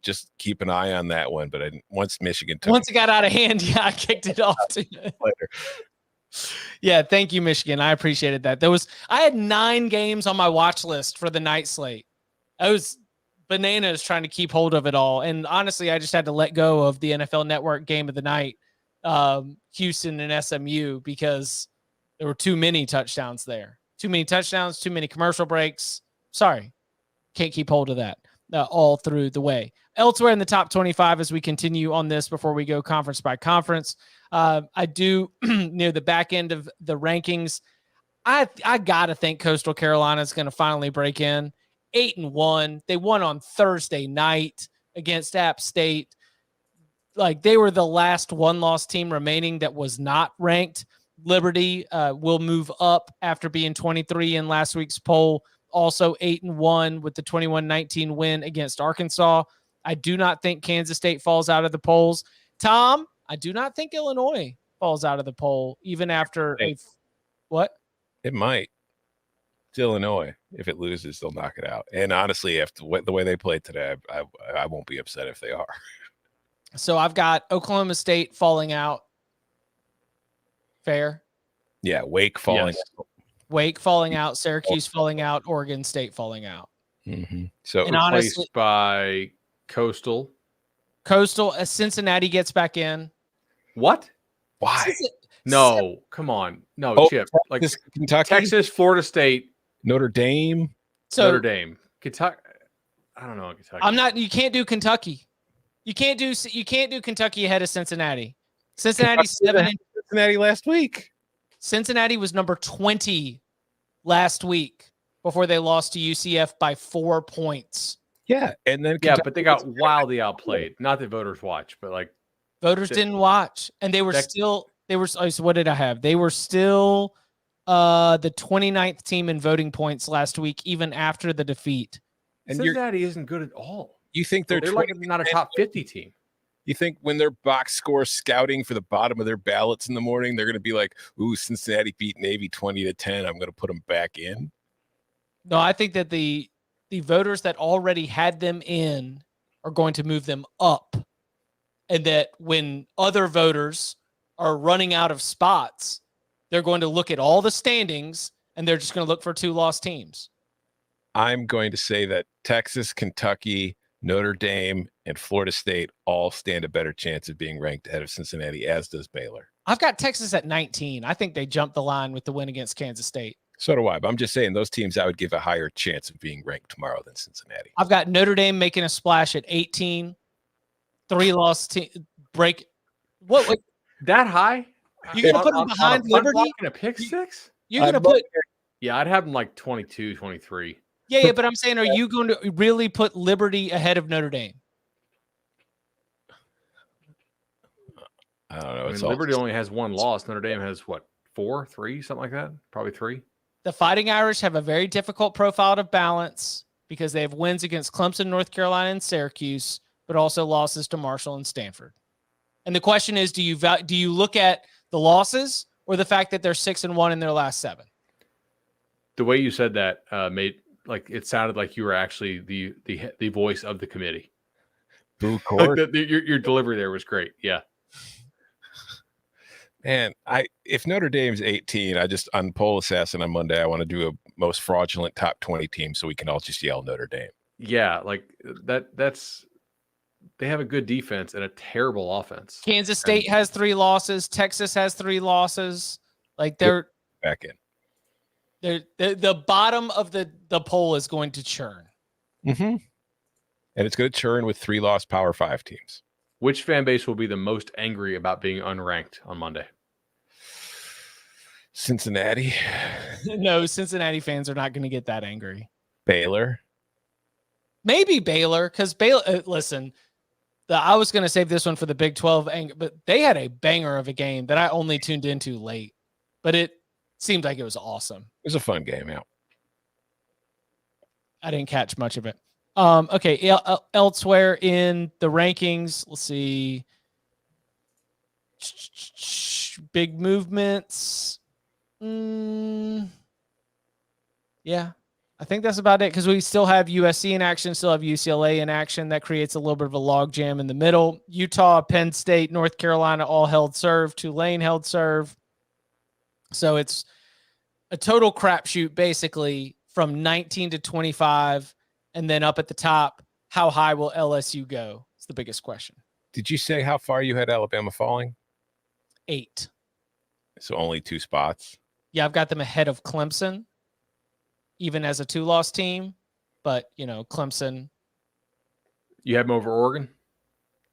just keep an eye on that one. But once it got out of hand, I kicked it off too. Later. Yeah, thank you, Michigan. I appreciated that. I had 9 games on my watch list for the night slate. I was bananas trying to keep hold of it all. And honestly, I just had to let go of the NFL Network game of the night, Houston and SMU, because there were too many touchdowns there. Too many touchdowns, too many commercial breaks. Sorry, can't keep hold of that all through the way. Elsewhere in the top 25 as we continue on this before we go conference by conference, I do near the back end of the rankings, I got to think Coastal Carolina is going to finally break in. 8-1. They won on Thursday night against App State. Like, they were the last 1-loss team remaining that was not ranked. Liberty will move up after being 23 in last week's poll. Also 8-1 with the 21-19 win against Arkansas. I do not think Kansas State falls out of the polls. Tom, I do not think Illinois falls out of the poll even after what? It might. It's Illinois. If it loses, they'll knock it out. And honestly, after the way they played today, I won't be upset if they are. So I've got Oklahoma State falling out. Fair. Yeah, Wake falling. Yes. Wake falling out. Syracuse falling out. Oregon State falling out. Mm-hmm. So And Replaced honestly, by Coastal. Coastal, as Cincinnati gets back in. What? why? No, come on. No, Oh, Chip. Like Texas, Kentucky, Texas, Florida State, Notre Dame. So Notre Dame, Kentucky. I don't know Kentucky. I'm not. You can't do Kentucky. You can't do Kentucky ahead of Cincinnati. Cincinnati's Kentucky Cincinnati last week. Cincinnati was number 20 last week before they lost to UCF by 4 points. Yeah, and then Yeah, Kentucky but they got wildly outplayed. Not that voters watch, but like Voters didn't watch, and they were still. They were. So what did I have? They were still the 29th team in voting points last week, even after the defeat. and Cincinnati isn't good at all. you think they're Like not a top 50 team. You think when they're box score scouting for the bottom of their ballots in the morning, they're going to be like, "Ooh, Cincinnati beat Navy 20-10. I'm going to put them back in." No, I think that the voters that already had them in are going to move them up, and that when other voters are running out of spots, they're going to look at all the standings and they're just going to look for 2 lost teams. I'm going to say that Texas, Kentucky, Notre Dame, and Florida State all stand a better chance of being ranked ahead of Cincinnati, as does Baylor. I've got Texas at 19. I think they jumped the line with the win against Kansas State. So do I. But I'm just saying those teams I would give a higher chance of being ranked tomorrow than Cincinnati. I've got Notre Dame making a splash at 18. 3-loss team break. What That high? you're gonna put them behind Liberty? In a pick six? You're gonna put Yeah, I'd have them like 22, 23. yeah, but I'm saying, are you going to really put Liberty ahead of Notre Dame? I don't know. I mean, Liberty only has 1 loss. Notre Dame has what, 4, 3, something like that? Probably 3. The Fighting Irish have a very difficult profile to balance because they have wins against Clemson, North Carolina, and Syracuse, but also losses to Marshall and Stanford. And the question is, do you look at the losses or the fact that they're 6-1 in their last 7? The way you said that made like it sounded like you were actually the voice of the committee. Boo court. Like your delivery there was great. Yeah. Man, if Notre Dame's 18, I just on Poll Assassin on Monday, I want to do a most fraudulent top 20 team so we can all just yell Notre Dame. Yeah, like that's they have a good defense and a terrible offense. Kansas State has 3 losses. Texas has 3 losses. Like they're back in. The bottom of the poll is going to churn. Mm-hmm. And it's going to churn with 3-loss Power 5 teams. Which fan base will be the most angry about being unranked on Monday? Cincinnati. No, Cincinnati fans are not going to get that angry. Baylor. Maybe Baylor, because Baylor. Listen, I was going to save this one for the Big 12 anger, but they had a banger of a game that I only tuned into late. But it seemed like it was awesome. It was a fun game, yeah. I didn't catch much of it. Okay, elsewhere in the rankings, let's see. Big movements. Yeah, I think that's about it because we still have USC in action, still have UCLA in action. That creates a little bit of a log jam in the middle. Utah, Penn State, North Carolina all held serve. Tulane held serve. So it's a total crapshoot basically from 19 to 25. And then up at the top, how high will LSU go? It's the biggest question. Did you say how far you had Alabama falling? 8. So only 2 spots. Yeah, I've got them ahead of Clemson, even as a 2-loss team. But, Clemson. You have them over Oregon?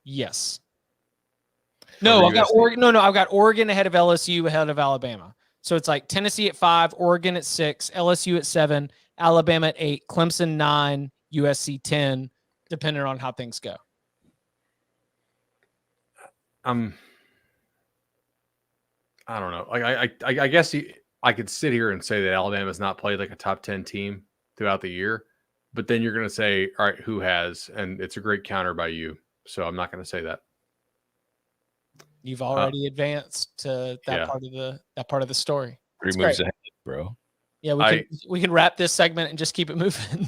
Yes. No, I've got Oregon. No, I've got Oregon ahead of LSU, ahead of Alabama. So it's like Tennessee at 5, Oregon at 6, LSU at 7, Alabama at 8, Clemson 9, USC 10, depending on how things go. I don't know. Like I guess I could sit here and say that Alabama's not played like a top 10 team throughout the year, but then you're going to say, all right, who has? And it's a great counter by you. So I'm not going to say that. You've already advanced to that part of the story. 3 moves ahead, bro. Yeah, we can wrap this segment and just keep it moving.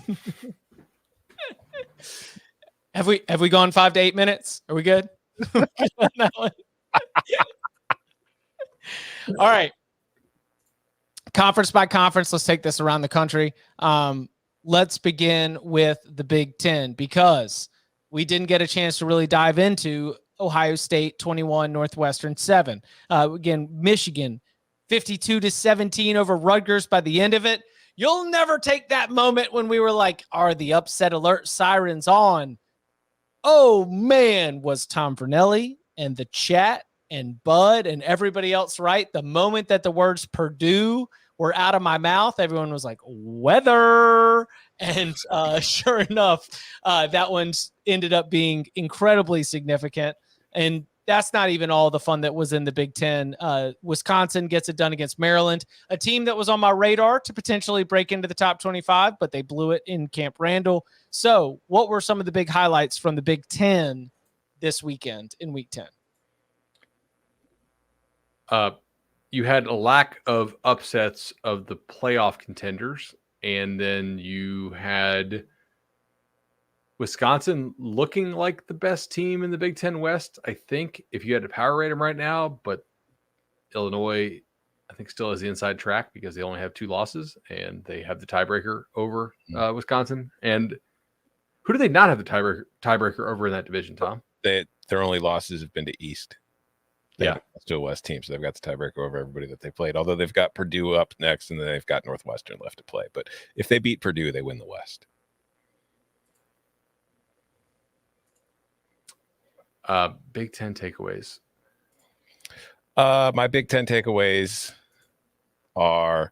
Have we gone 5 to 8 minutes? Are we good? On that one. All right. Conference by conference, let's take this around the country. Let's begin with the Big Ten because we didn't get a chance to really dive into Ohio State 21, Northwestern 7. Again, Michigan 52-17 over Rutgers by the end of it. You'll never take that moment when we were like, are the upset alert sirens on? Oh, man, was Tom Vernelli and the chat and Bud and everybody else right? The moment that the words Purdue were out of my mouth, everyone was like, weather. And sure enough, that one ended up being incredibly significant. And that's not even all the fun that was in the Big Ten. Wisconsin gets it done against Maryland, a team that was on my radar to potentially break into the top 25, but they blew it in Camp Randall. So what were some of the big highlights from the Big Ten this weekend in Week 10? You had a lack of upsets of the playoff contenders, and then you had Wisconsin looking like the best team in the Big Ten West, I think, if you had to power rate them right now. But Illinois, I think, still has the inside track because they only have 2 losses, and they have the tiebreaker over Wisconsin. And who do they not have the tiebreaker over in that division, Tom? Their only losses have been to East. Yeah, to a West team, so they've got the tiebreaker over everybody that they played. Although they've got Purdue up next, and then they've got Northwestern left to play. But if they beat Purdue, they win the West. Big Ten takeaways. My Big Ten takeaways are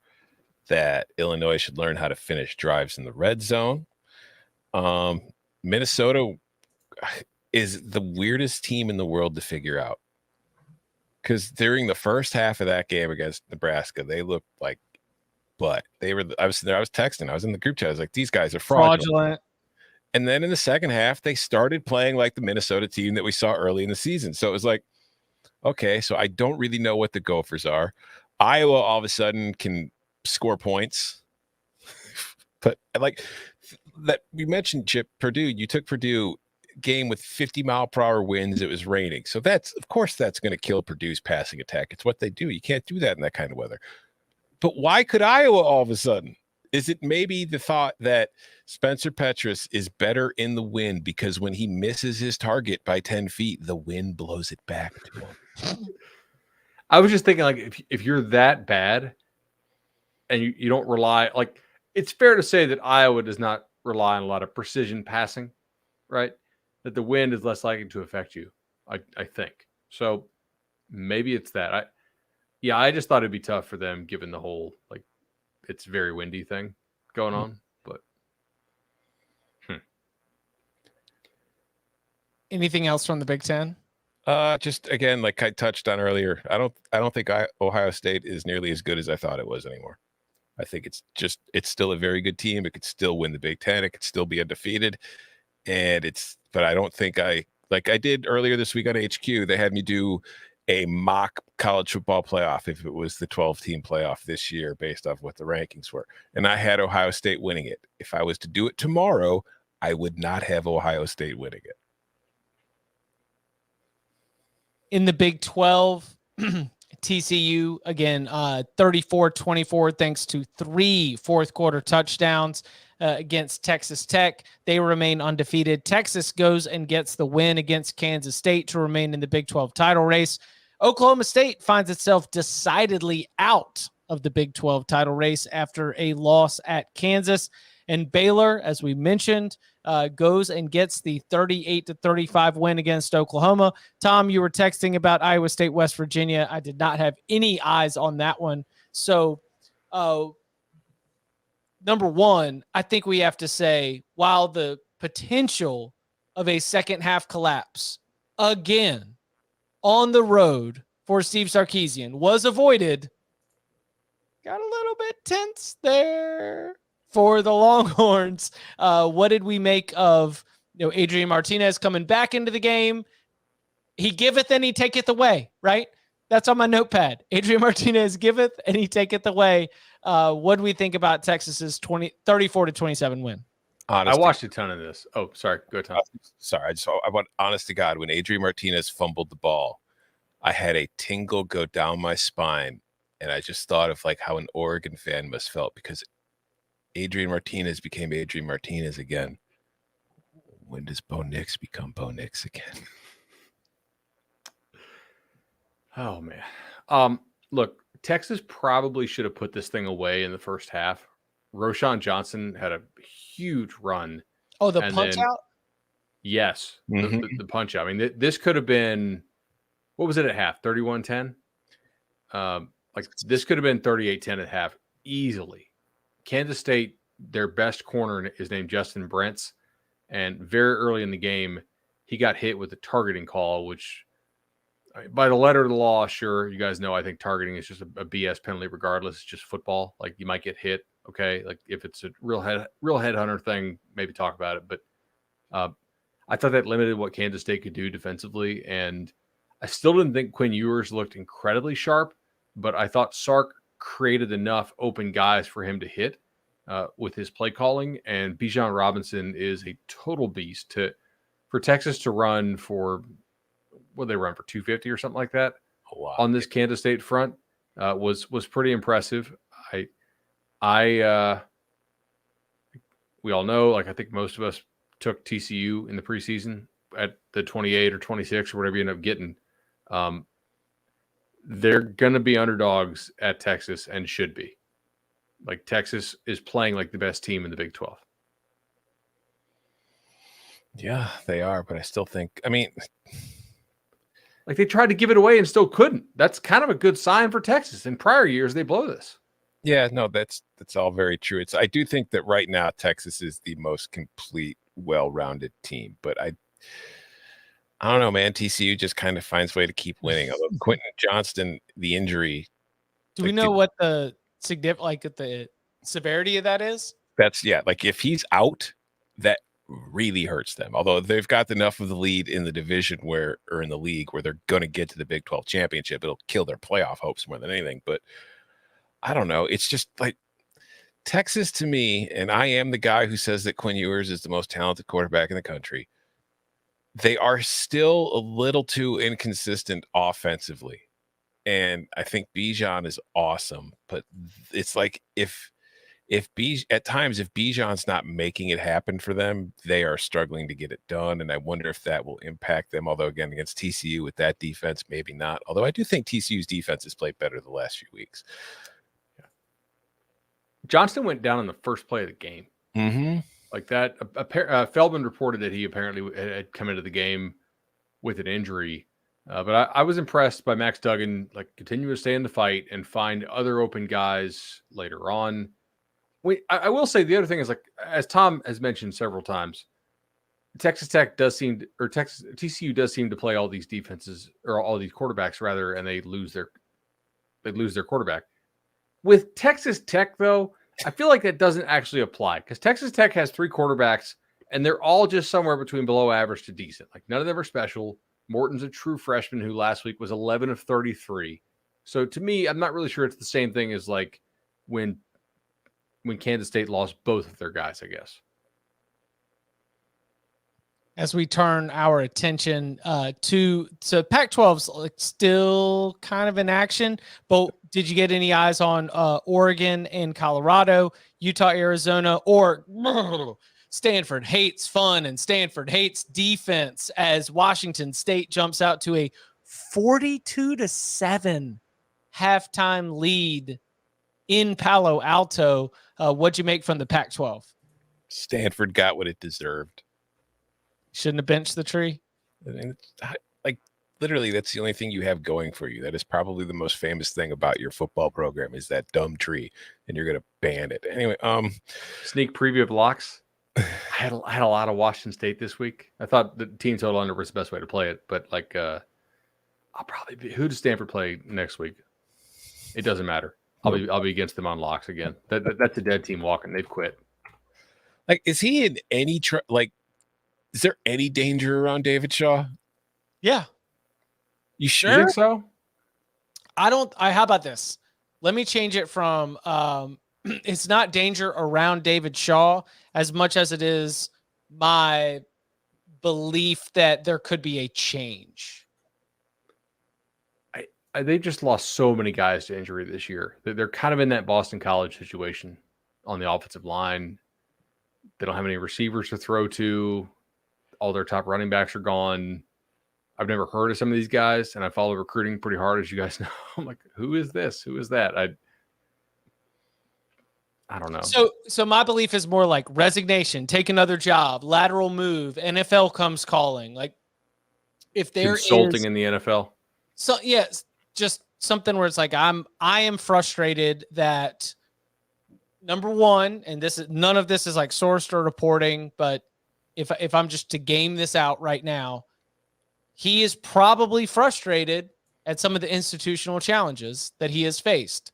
that Illinois should learn how to finish drives in the red zone. Minnesota is the weirdest team in the world to figure out. Because during the first half of that game against Nebraska, they looked like butt. I was texting. I was in the group chat. I was like, these guys are fraudulent. And then in the second half, they started playing like the Minnesota team that we saw early in the season. So it was like, okay, so I don't really know what the Gophers are. Iowa all of a sudden can score points. But like that, we mentioned Chip, Purdue. You took Purdue game with 50-mile-per-hour winds. It was raining. So that's going to kill Purdue's passing attack. It's what they do. You can't do that in that kind of weather. But why could Iowa all of a sudden? Is it maybe the thought that Spencer Petras is better in the wind because when he misses his target by 10 feet, the wind blows it back to him? I was just thinking, like, if you're that bad and you don't rely, like, it's fair to say that Iowa does not rely on a lot of precision passing, right? That the wind is less likely to affect you, I think. So maybe it's that. I just thought it'd be tough for them given the whole, like, it's very windy thing going on. But anything else from the Big Ten? Just again, like I touched on earlier, I don't think Ohio State is nearly as good as I thought it was anymore. I think it's still a very good team. It could still win the Big Ten. It could still be undefeated. But I don't think like I did earlier this week on HQ, they had me do a mock college football playoff if it was the 12-team playoff this year based off what the rankings were. And I had Ohio State winning it. If I was to do it tomorrow, I would not have Ohio State winning it. In the Big 12, TCU, again, 34-24, thanks to 3 fourth-quarter touchdowns against Texas Tech. They remain undefeated. Texas goes and gets the win against Kansas State to remain in the Big 12 title race. Oklahoma State finds itself decidedly out of the Big 12 title race after a loss at Kansas. And Baylor, as we mentioned, goes and gets the 38-35 win against Oklahoma. Tom, you were texting about Iowa State, West Virginia. I did not have any eyes on that one. So, number one, I think we have to say, while the potential of a second half collapse again on the road for Steve Sarkisian was avoided, got a little bit tense there for the Longhorns. What did we make of Adrian Martinez coming back into the game? He giveth and he taketh away, right? That's on my notepad. Adrian Martinez giveth and he taketh away. What do we think about Texas's 34-27 win? Honest I watched a ton of this. Oh, sorry. Go, Tom. Sorry, I want honest to God, when Adrian Martinez fumbled the ball, I had a tingle go down my spine, and I just thought of like how an Oregon fan must felt because Adrian Martinez became Adrian Martinez again. When does Bo Nix become Bo Nix again? Oh man. Look, Texas probably should have put this thing away in the first half. Roshan Johnson had a huge run. Oh, the and punch then- out? Yes, Mhm. the punch out. I mean, this could have been, what was it at half? 31-10? Like this could have been 38-10 at half easily. Kansas State, their best corner is named Justin Brents. And very early in the game, he got hit with a targeting call, which by the letter of the law, sure, you guys know, I think targeting is just a BS penalty regardless. It's just football. Like you might get hit. Okay. Like if it's a real headhunter thing, maybe talk about it. But I thought that limited what Kansas State could do defensively. And I still didn't think Quinn Ewers looked incredibly sharp, but I thought Sark created enough open guys for him to hit with his play calling. And Bijan Robinson is a total beast for Texas to run for, what they run for 250 or something like that on this Kansas State front was pretty impressive. We all know, like I think most of us took TCU in the preseason at the 28 or 26 or whatever you end up getting. They're going to be underdogs at Texas and should be. Like Texas is playing like the best team in the Big 12. Yeah, they are, but I still think, I mean, like they tried to give it away and still couldn't. That's kind of a good sign for Texas. In prior years, they blow this. yeah, no, that's all very true. I do think that right now Texas is the most complete, well-rounded team, but I don't know, man. TCU just kind of finds a way to keep winning. Although Quentin Johnston, the injury. Do we know what the the severity of that is? That's like if he's out, that really hurts them. Although they've got enough of the lead in the division or in the league where they're going to get to the Big 12 championship. It'll kill their playoff hopes more than anything. But I don't know. It's just like Texas to me, and I am the guy who says that Quinn Ewers is the most talented quarterback in the country. They are still a little too inconsistent offensively. And I think Bijan is awesome, but it's like if Bijan's not making it happen for them, they are struggling to get it done. And I wonder if that will impact them. Although again, against TCU with that defense, maybe not. Although I do think TCU's defense has played better the last few weeks. Yeah. Johnston went down in the first play of the game. Mm-hmm. Like that, Feldman reported that he apparently had come into the game with an injury. But I was impressed by Max Duggan, like continue to stay in the fight and find other open guys later on. I will say the other thing is, like, as Tom has mentioned several times, TCU does seem to play all these defenses or all these quarterbacks rather, and they lose their quarterback. With Texas Tech, though, I feel like that doesn't actually apply because Texas Tech has 3 quarterbacks and they're all just somewhere between below average to decent. Like none of them are special. Morton's a true freshman who last week was 11 of 33. So to me, I'm not really sure it's the same thing as like when Kansas State lost both of their guys, I guess. As we turn our attention to Pac-12's like still kind of in action, but did you get any eyes on Oregon and Colorado, Utah, Arizona, or Stanford hates fun and Stanford hates defense as Washington State jumps out to a 42-7 halftime lead in Palo Alto? What'd you make from the Pac-12? Stanford got what it deserved. Shouldn't have benched the tree. I mean, like literally, that's the only thing you have going for you. That is probably the most famous thing about your football program is that dumb tree, and you're going to ban it anyway. Sneak preview of locks. I had a lot of Washington State this week. I thought the team total under was the best way to play it, but like I'll probably be. Who does Stanford play next week? It doesn't matter. I'll be against them on locks again. That's a dead team walking. They've quit. Like, is he in any is there any danger around David Shaw? Yeah. You sure? You think so? How about this? Let me change it from it's not danger around David Shaw as much as it is my belief that there could be a change. They just lost so many guys to injury this year. They're kind of in that Boston College situation on the offensive line. They don't have any receivers to throw to. All their top running backs are gone. I've never heard of some of these guys, and I follow recruiting pretty hard, as you guys know. I'm like, who is this? Who is that? I don't know. So my belief is more like resignation, take another job, lateral move, NFL comes calling. Like if there Consulting in the NFL. So yes, just something where it's like I am frustrated that number one, and this is none of this is like sourced or reporting, but if I'm just to game this out right now, he is probably frustrated at some of the institutional challenges that he has faced,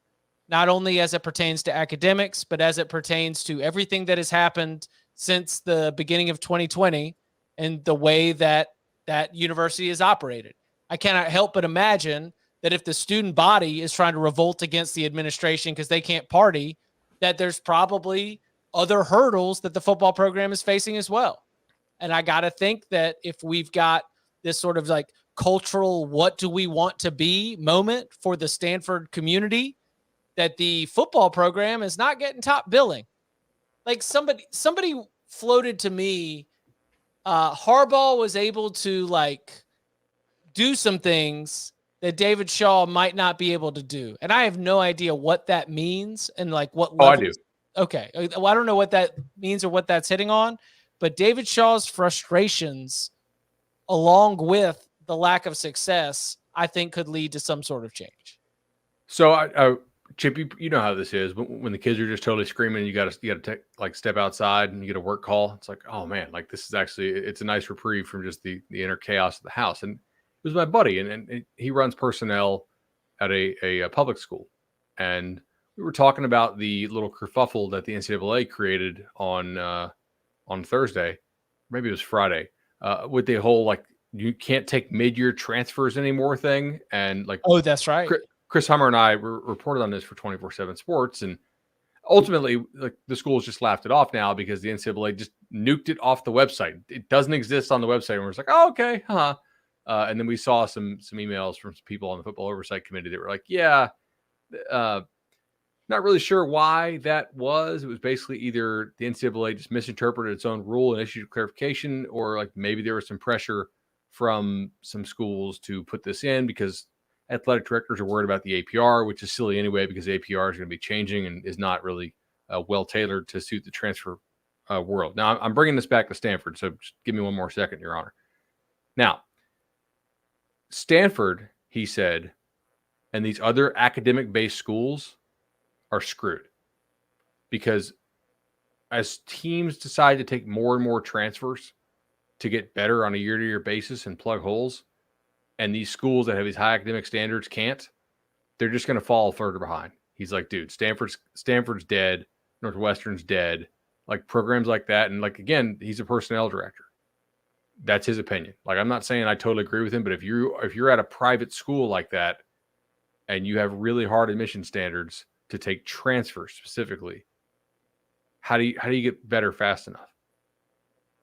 not only as it pertains to academics, but as it pertains to everything that has happened since the beginning of 2020 and the way that that university is operated. I cannot help but imagine that if the student body is trying to revolt against the administration because they can't party, that there's probably other hurdles that the football program is facing as well. And I got to think that if we've got this sort of like cultural, what do we want to be moment for the Stanford community, that the football program is not getting top billing. Like somebody floated to me, Harbaugh was able to like do some things that David Shaw might not be able to do. And I have no idea what that means and like what level. Oh, I do. Okay. Well, I don't know what that means or what that's hitting on, but David Shaw's frustrations along with the lack of success, I think could lead to some sort of change. So Chip, you know how this is. When the kids are just totally screaming, you got to like step outside and you get a work call. It's like, oh man, like this is actually, it's a nice reprieve from just the inner chaos of the house. And it was my buddy, and he runs personnel at a public school. And we were talking about the little kerfuffle that the NCAA created on Thursday, maybe it was Friday, with the whole like you can't take mid-year transfers anymore thing. And like, oh, that's right. Chris Hummer and I reported on this for 24/7 Sports, and ultimately, like the schools just laughed it off now because the NCAA just nuked it off the website. It doesn't exist on the website, and we're just like, oh, okay, huh. And then we saw some emails from some people on the football oversight committee that were like, yeah, not really sure why that was. It was basically either the NCAA just misinterpreted its own rule and issued clarification, or like maybe there was some pressure from some schools to put this in because athletic directors are worried about the APR, which is silly anyway because APR is going to be changing and is not really well tailored to suit the transfer world. Now, I'm bringing this back to Stanford, so just give me one more second, Your Honor. Now, Stanford, he said, and these other academic-based schools are screwed because as teams decide to take more and more transfers to get better on a year-to-year basis and plug holes, and these schools that have these high academic standards can't, they're just going to fall further behind. He's like, dude, Stanford's dead. Northwestern's dead. Like programs like that. And like, again, he's a personnel director. That's his opinion. Like, I'm not saying I totally agree with him, but if you're at a private school like that and you have really hard admission standards to take transfers specifically, how do you get better fast enough?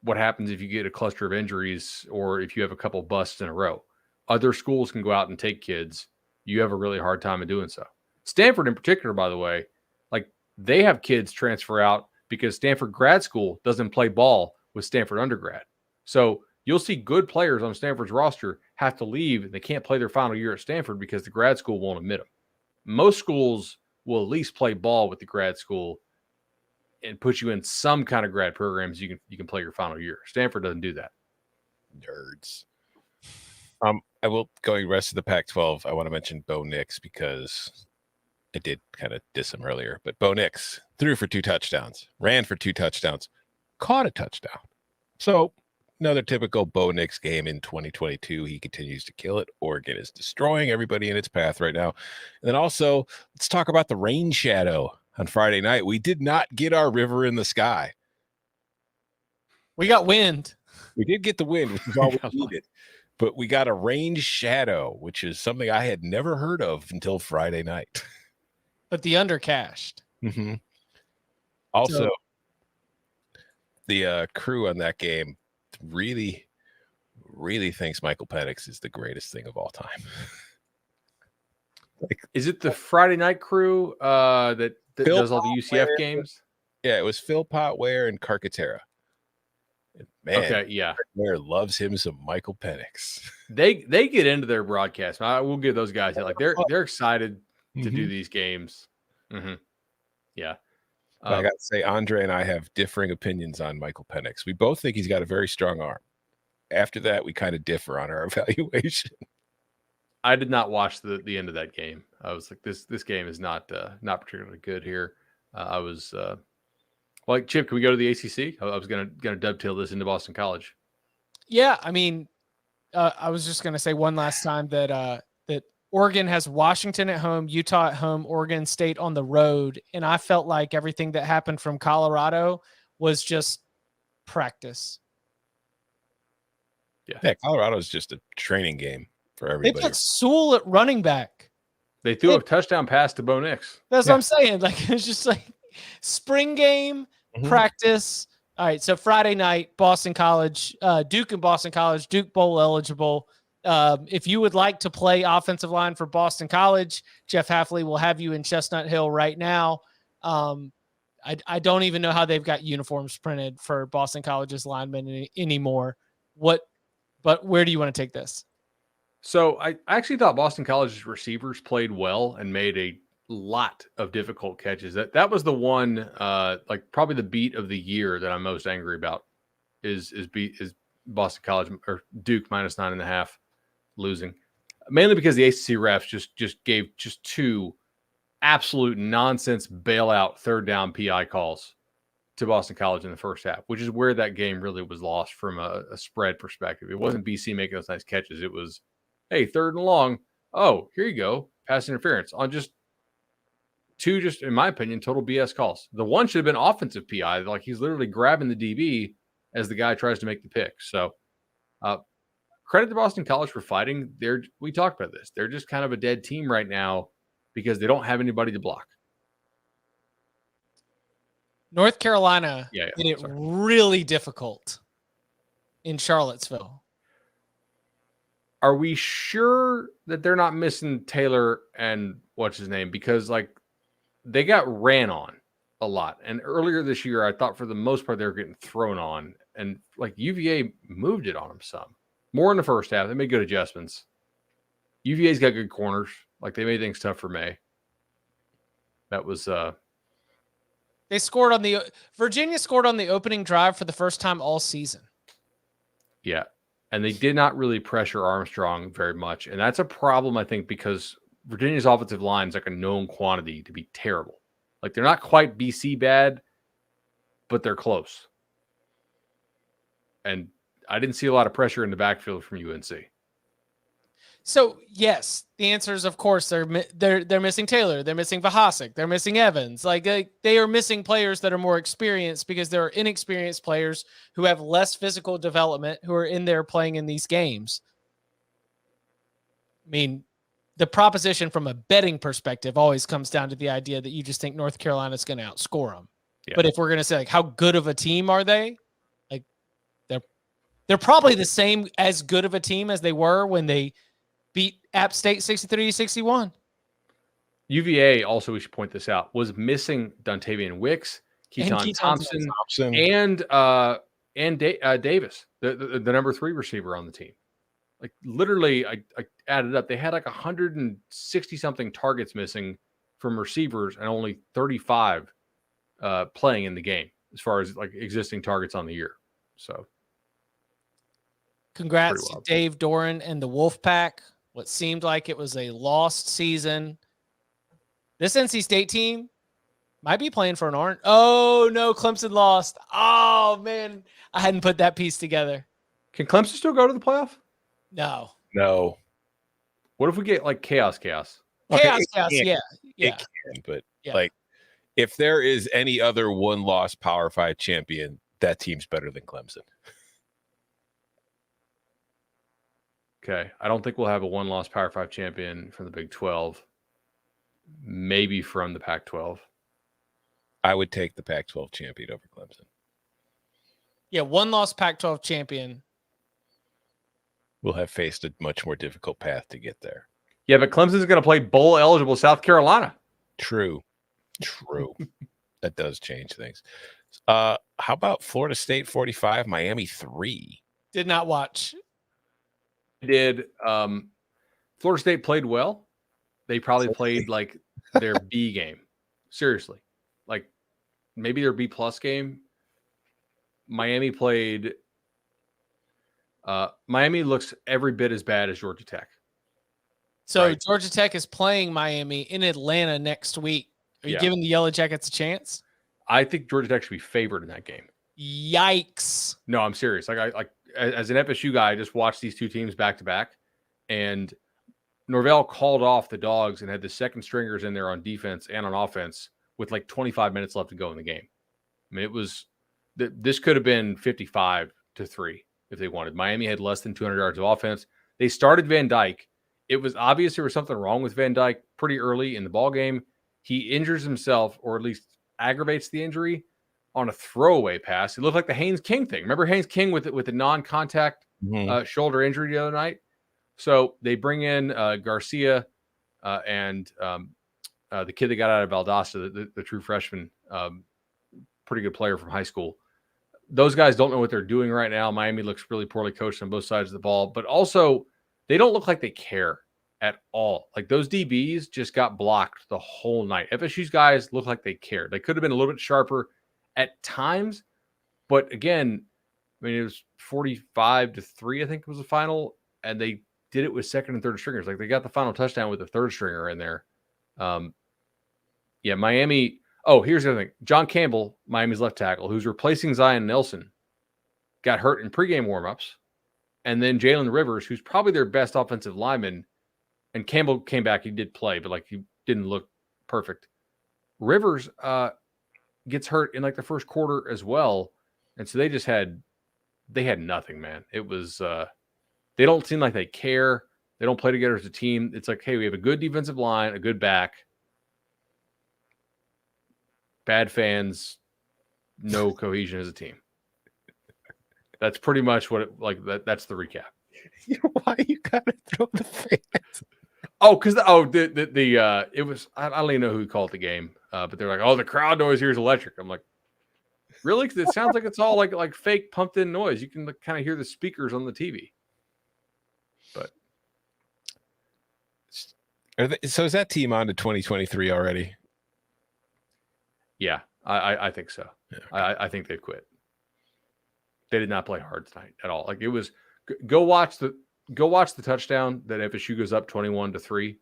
What happens if you get a cluster of injuries or if you have a couple busts in a row? Other schools can go out and take kids. You have a really hard time of doing so. Stanford in particular, by the way, like they have kids transfer out because Stanford grad school doesn't play ball with Stanford undergrad. So you'll see good players on Stanford's roster have to leave and they can't play their final year at Stanford because the grad school won't admit them. Most schools will at least play ball with the grad school and put you in some kind of grad programs you can play your final year. Stanford doesn't do that. Nerds. I will, going rest of the Pac-12, I want to mention Bo Nix because I did kind of diss him earlier, but Bo Nix threw for 2 touchdowns, ran for 2 touchdowns, caught a touchdown. So another typical Bo Nix game in 2022. He continues to kill it. Oregon is destroying everybody in its path right now. And then also, let's talk about the rain shadow on Friday night. We did not get our river in the sky. We got wind. We did get the wind, which is all we needed. But we got a rain shadow, which is something I had never heard of until Friday night. But the undercast. Mm-hmm. Also, the crew on that game really thinks Michael Penix is the greatest thing of all time. Is it the Friday night crew that does all the UCF Potway, games? Yeah, it was Phil Potware and Carcaterra. Man, Okay, yeah. Potware loves him some Michael Penix. They get into their broadcast. I will give those guys like they're excited to do these games. Mm-hmm. Yeah. I got to say, Andre and I have differing opinions on Michael Penix. We both think he's got a very strong arm. After that, we kind of differ on our evaluation. I did not watch the end of that game. I was like, this game is not particularly good here. I was like, Chip, can we go to the ACC? I was gonna dovetail this into Boston College. Yeah, I mean, I was just gonna say one last time that that Oregon has Washington at home, Utah at home, Oregon State on the road, and I felt like everything that happened from Colorado was just practice. Yeah, Colorado's just a training game for everybody. They put Sewell at running back. They threw a touchdown pass to Bo Nix. That's what I'm saying. Like, it's just like spring game, practice. All right, so Friday night, Boston College, Duke and Boston College, Duke Bowl eligible. If you would like to play offensive line for Boston College, Jeff Hafley will have you in Chestnut Hill right now. I don't even know how they've got uniforms printed for Boston College's linemen anymore. But where do you want to take this? So I actually thought Boston College's receivers played well and made a lot of difficult catches. That was the one, like probably the beat of the year that I'm most angry about is Boston College or Duke -9.5 losing, mainly because the ACC refs just gave just two absolute nonsense bailout third down PI calls to Boston College in the first half, which is where that game really was lost from a spread perspective. It wasn't BC making those nice catches. It was, hey, 3rd and long. Oh, here you go. Pass interference on just two, just in my opinion, total BS calls. The one should have been offensive PI. Like he's literally grabbing the DB as the guy tries to make the pick. So credit to Boston College for fighting. We talked about this. They're just kind of a dead team right now because they don't have anybody to block. North Carolina made it really difficult in Charlottesville. Are we sure that they're not missing Taylor and what's his name? Because like they got ran on a lot. And earlier this year, I thought for the most part, they were getting thrown on. And like UVA moved it on them some. More in the first half. They made good adjustments. UVA's got good corners. Like they made things tough for May. That was They scored on Virginia scored on the opening drive for the first time all season. Yeah. And they did not really pressure Armstrong very much. And that's a problem, I think, because Virginia's offensive line is like a known quantity to be terrible. Like they're not quite BC bad, but they're close. And I didn't see a lot of pressure in the backfield from UNC. So yes, the answer is of course they're missing Taylor, they're missing Vahasek, they're missing Evans. Like they are missing players that are more experienced because there are inexperienced players who have less physical development who are in there playing in these games. I mean, the proposition from a betting perspective always comes down to the idea that you just think North Carolina is going to outscore them. Yeah. But if we're going to say like how good of a team are they? Like they're probably the same as good of a team as they were when they beat App State 63-61. UVA, also, we should point this out, was missing Dontavian Wicks, Keaton Thompson, and Davis, the number 3 receiver on the team. Like literally, I added up. They had like 160-something targets missing from receivers and only 35 playing in the game as far as like existing targets on the year. So congrats to Dave Doran and the Wolfpack. What seemed like it was a lost season. This NC State team might be playing for an orange. Oh, no, Clemson lost. Oh, man. I hadn't put that piece together. Can Clemson still go to the playoff? No. What if we get like chaos? Chaos, yeah. It can, but like if there is any other one-loss Power 5 champion, that team's better than Clemson. Okay. I don't think we'll have a one-loss Power 5 champion from the Big 12. Maybe from the Pac-12. I would take the Pac-12 champion over Clemson. Yeah, one-loss Pac-12 champion. Will have faced a much more difficult path to get there. Yeah, but Clemson's going to play bowl-eligible South Carolina. True. That does change things. How about Florida State 45, Miami 3? Did not watch. Did Florida State played well? They probably played like their B game. Seriously. Like maybe their B+ game. Miami played Miami looks every bit as bad as Georgia Tech. So Right. Georgia Tech is playing Miami in Atlanta next week. Are you giving the Yellow Jackets a chance? I think Georgia Tech should be favored in that game. Yikes. No, I'm serious. Like as an FSU guy, I just watched these two teams back to back, and Norvell called off the Dogs and had the second stringers in there on defense and on offense with like 25 minutes left to go in the game. I mean, it was this could have been 55-3 if they wanted. Miami had less than 200 yards of offense. They started Van Dyke. It was obvious there was something wrong with Van Dyke pretty early in the ball game. He injures himself, or at least aggravates the injury, on a throwaway pass. It looked like the Haynes King thing. Remember Haynes King with the non-contact shoulder injury the other night? So they bring in Garcia and the kid that got out of Valdosta, the true freshman, pretty good player from high school. Those guys don't know what they're doing right now. Miami looks really poorly coached on both sides of the ball, but also they don't look like they care at all. Like those DBs just got blocked the whole night. FSU's guys look like they cared. They could have been a little bit sharper at times, but again, I mean, it was 45-3, I think was the final, and they did it with second and third stringers. Like they got the final touchdown with the third stringer in there. Miami. Oh, here's the other thing. John Campbell, Miami's left tackle, who's replacing Zion Nelson, got hurt in pregame warmups. And then Jalen Rivers, who's probably their best offensive lineman, and Campbell came back. He did play, but like he didn't look perfect. Rivers gets hurt in like the first quarter as well. And so they had nothing, man. It was, they don't seem like they care. They don't play together as a team. It's like, hey, we have a good defensive line, a good back, bad fans, no cohesion as a team. That's pretty much what that's the recap. Why you gotta throw the fans? Oh, because it was I don't even know who called the game, but they're like, oh, the crowd noise here is electric. I'm like, really? Because it sounds like it's all like fake pumped in noise. You can kind of hear the speakers on the TV. But So is that team on to 2023 already? yeah, I think so. Yeah, okay. I think they've quit. They did not play hard tonight at all. Like it was go watch the touchdown that FSU goes up 21-3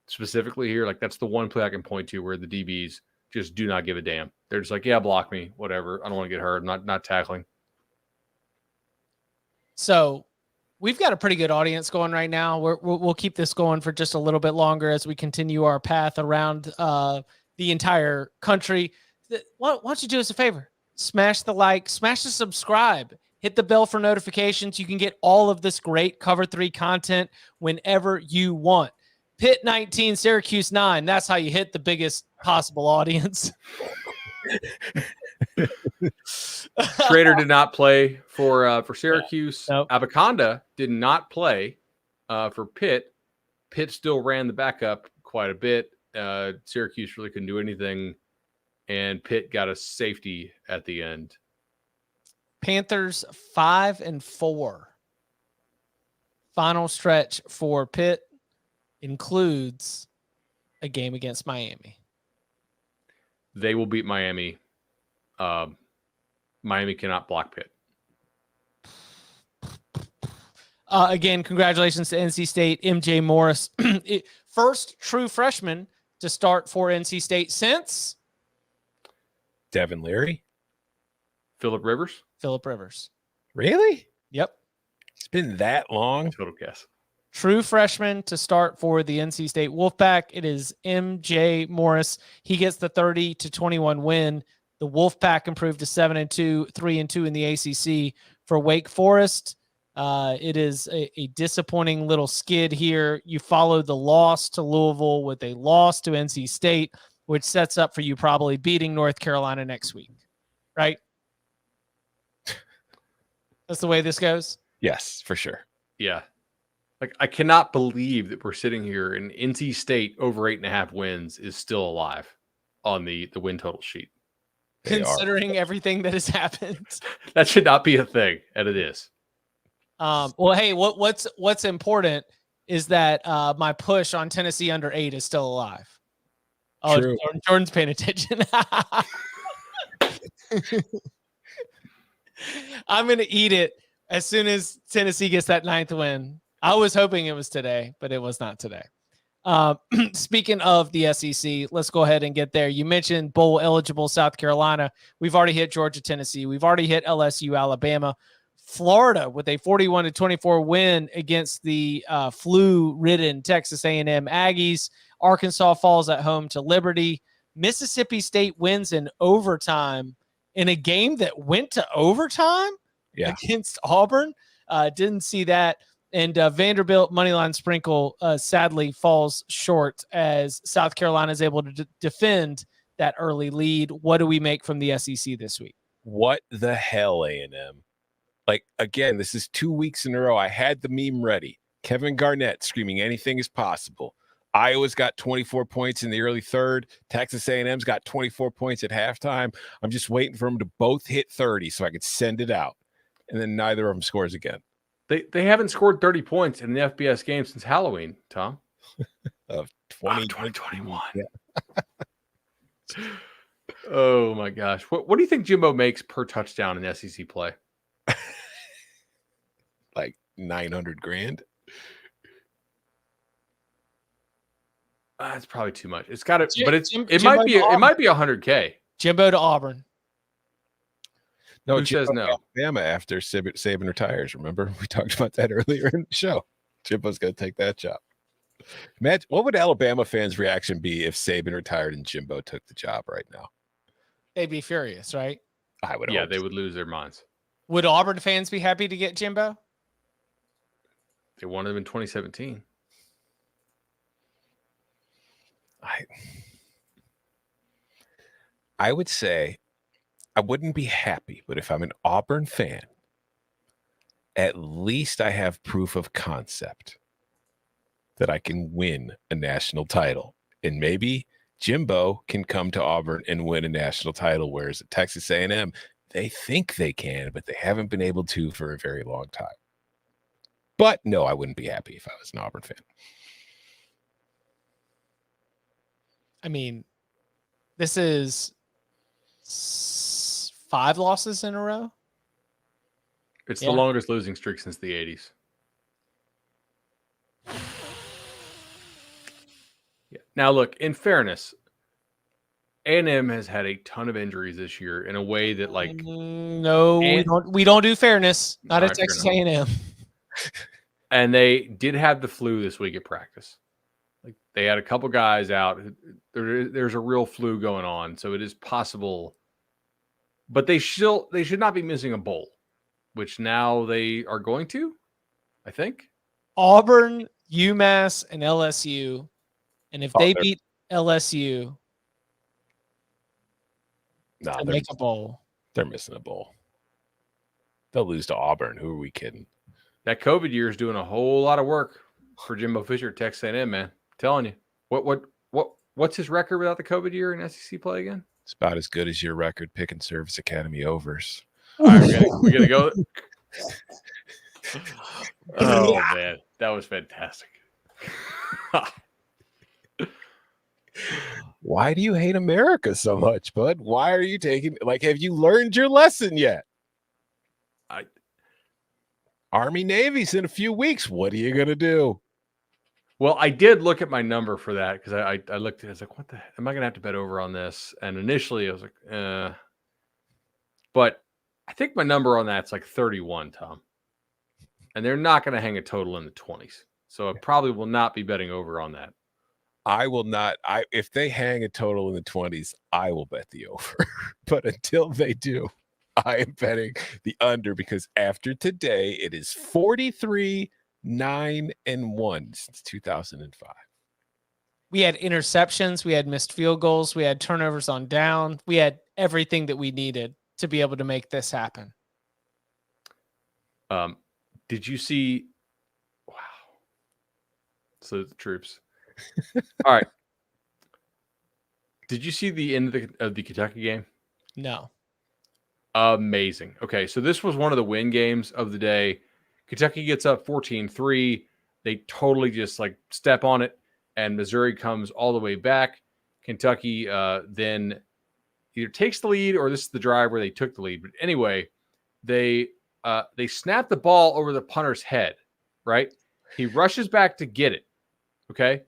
specifically here. Like that's the one play I can point to where the DBs just do not give a damn. They're just like, yeah, block me, whatever. I don't want to get hurt. I'm not tackling. So we've got a pretty good audience going right now. We'll keep this going for just a little bit longer as we continue our path around the entire country. Why don't you do us a favor? Smash the like, smash the subscribe, hit the bell for notifications. You can get all of this great Cover 3 content whenever you want. Pitt 19, Syracuse 9. That's how you hit the biggest possible audience. Schrader did not play for Syracuse. Nope. Abaconda did not play for Pitt. Pitt still ran the backup quite a bit. Syracuse really couldn't do anything, and Pitt got a safety at the end. Panthers 5-4. Final stretch for Pitt includes a game against Miami. They will beat Miami. Miami cannot block Pitt. Again, congratulations to NC State, MJ Morris. First true freshman to start for NC State since Devin Leary? Phillip Rivers? Phillip Rivers. Really? Yep. It's been that long? Total guess. True freshman to start for the NC State Wolfpack. It is MJ Morris. He gets the 30-21 win. The Wolfpack improved to 7-2, 3-2 in the ACC. For Wake Forest, it is a disappointing little skid here. You follow the loss to Louisville with a loss to NC State which sets up for you probably beating North Carolina next week, right? That's the way this goes? Yes, for sure. Yeah. Like, I cannot believe that we're sitting here and NC State over 8.5 wins is still alive on the win total sheet. Considering everything that has happened. That should not be a thing, and it is. Well, hey, what's important is that my push on Tennessee under 8 is still alive. Oh, True. Jordan's paying attention. I'm going to eat it as soon as Tennessee gets that 9th win. I was hoping it was today, but it was not today. Speaking of the SEC, let's go ahead and get there. You mentioned bowl eligible South Carolina. We've already hit Georgia, Tennessee. We've already hit LSU, Alabama. Florida with a 41-24 win against the flu-ridden Texas A&M Aggies. Arkansas falls at home to Liberty. Mississippi State wins in overtime in a game that went to overtime against Auburn. Didn't see that. And Vanderbilt moneyline sprinkle sadly falls short as South Carolina is able to defend that early lead. What do we make from the SEC this week? What the hell, A&M? Like, again, this is 2 weeks in a row. I had the meme ready. Kevin Garnett screaming anything is possible. Iowa's got 24 points in the early third. Texas A&M's got 24 points at halftime. I'm just waiting for them to both hit 30 so I could send it out. And then neither of them scores again. They haven't scored 30 points in the FBS game since Halloween, Tom. Of 2021. Yeah. Oh, my gosh. What do you think Jimbo makes per touchdown in SEC play? Like $900,000. That's probably too much. It's got to, but it might be $100K. Jimbo to Auburn. No, Who says no? Alabama after Saban retires. Remember, we talked about that earlier in the show. Jimbo's going to take that job. Matt, what would Alabama fans' reaction be if Saban retired and Jimbo took the job right now? They'd be furious, right? I would. Yeah, they would lose their minds. Would Auburn fans be happy to get Jimbo? They wanted him in 2017. I would say I wouldn't be happy, but if I'm an Auburn fan, at least I have proof of concept that I can win a national title. And maybe Jimbo can come to Auburn and win a national title, whereas at Texas A&M, they think they can, but they haven't been able to for a very long time. But no, I wouldn't be happy if I was an Auburn fan. I mean, this is 5 losses in a row. It's the longest losing streak since the 80s. Yeah. Now, look, in fairness, A&M has had a ton of injuries this year in a way that, like, no, we don't do fairness. Not at Texas A&M. And they did have the flu this week at practice. Like, they had a couple guys out. There's a real flu going on, so it is possible. But they should not be missing a bowl, which now they are going to, I think. Auburn, UMass, and LSU. And if they beat LSU to make a bowl, they're missing a bowl. They'll lose to Auburn. Who are we kidding? That COVID year is doing a whole lot of work for Jimbo Fisher at Texas A&M, man. I'm telling you. What's his record without the COVID year in SEC play again? It's about as good as your record picking Service Academy overs. All right, we're gonna go. Oh man, that was fantastic. Why do you hate America so much, bud? Why are you taking, like, have you learned your lesson yet? Army Navy's in a few weeks. What are you going to do? Well, I did look at my number for that because I looked at it. I was like, what the heck? Am I going to have to bet over on this? And initially I was like, but I think my number on that's like 31, Tom. And they're not going to hang a total in the 20s. So I probably will not be betting over on that. I will not. If they hang a total in the 20s, I will bet the over. But until they do, I am betting the under because after today, it is 43-9-1 since 2005. We had interceptions. We had missed field goals. We had turnovers on down. We had everything that we needed to be able to make this happen. Did you see? Wow. So the troops. All right. Did you see the end of the Kentucky game? No. Amazing. Okay, so this was one of the win games of the day. Kentucky gets up 14-3. They totally just like step on it, and Missouri comes all the way back. Kentucky then either takes the lead, or this is the drive where they took the lead. But anyway, they snap the ball over the punter's head, right? He rushes back to get it. Okay.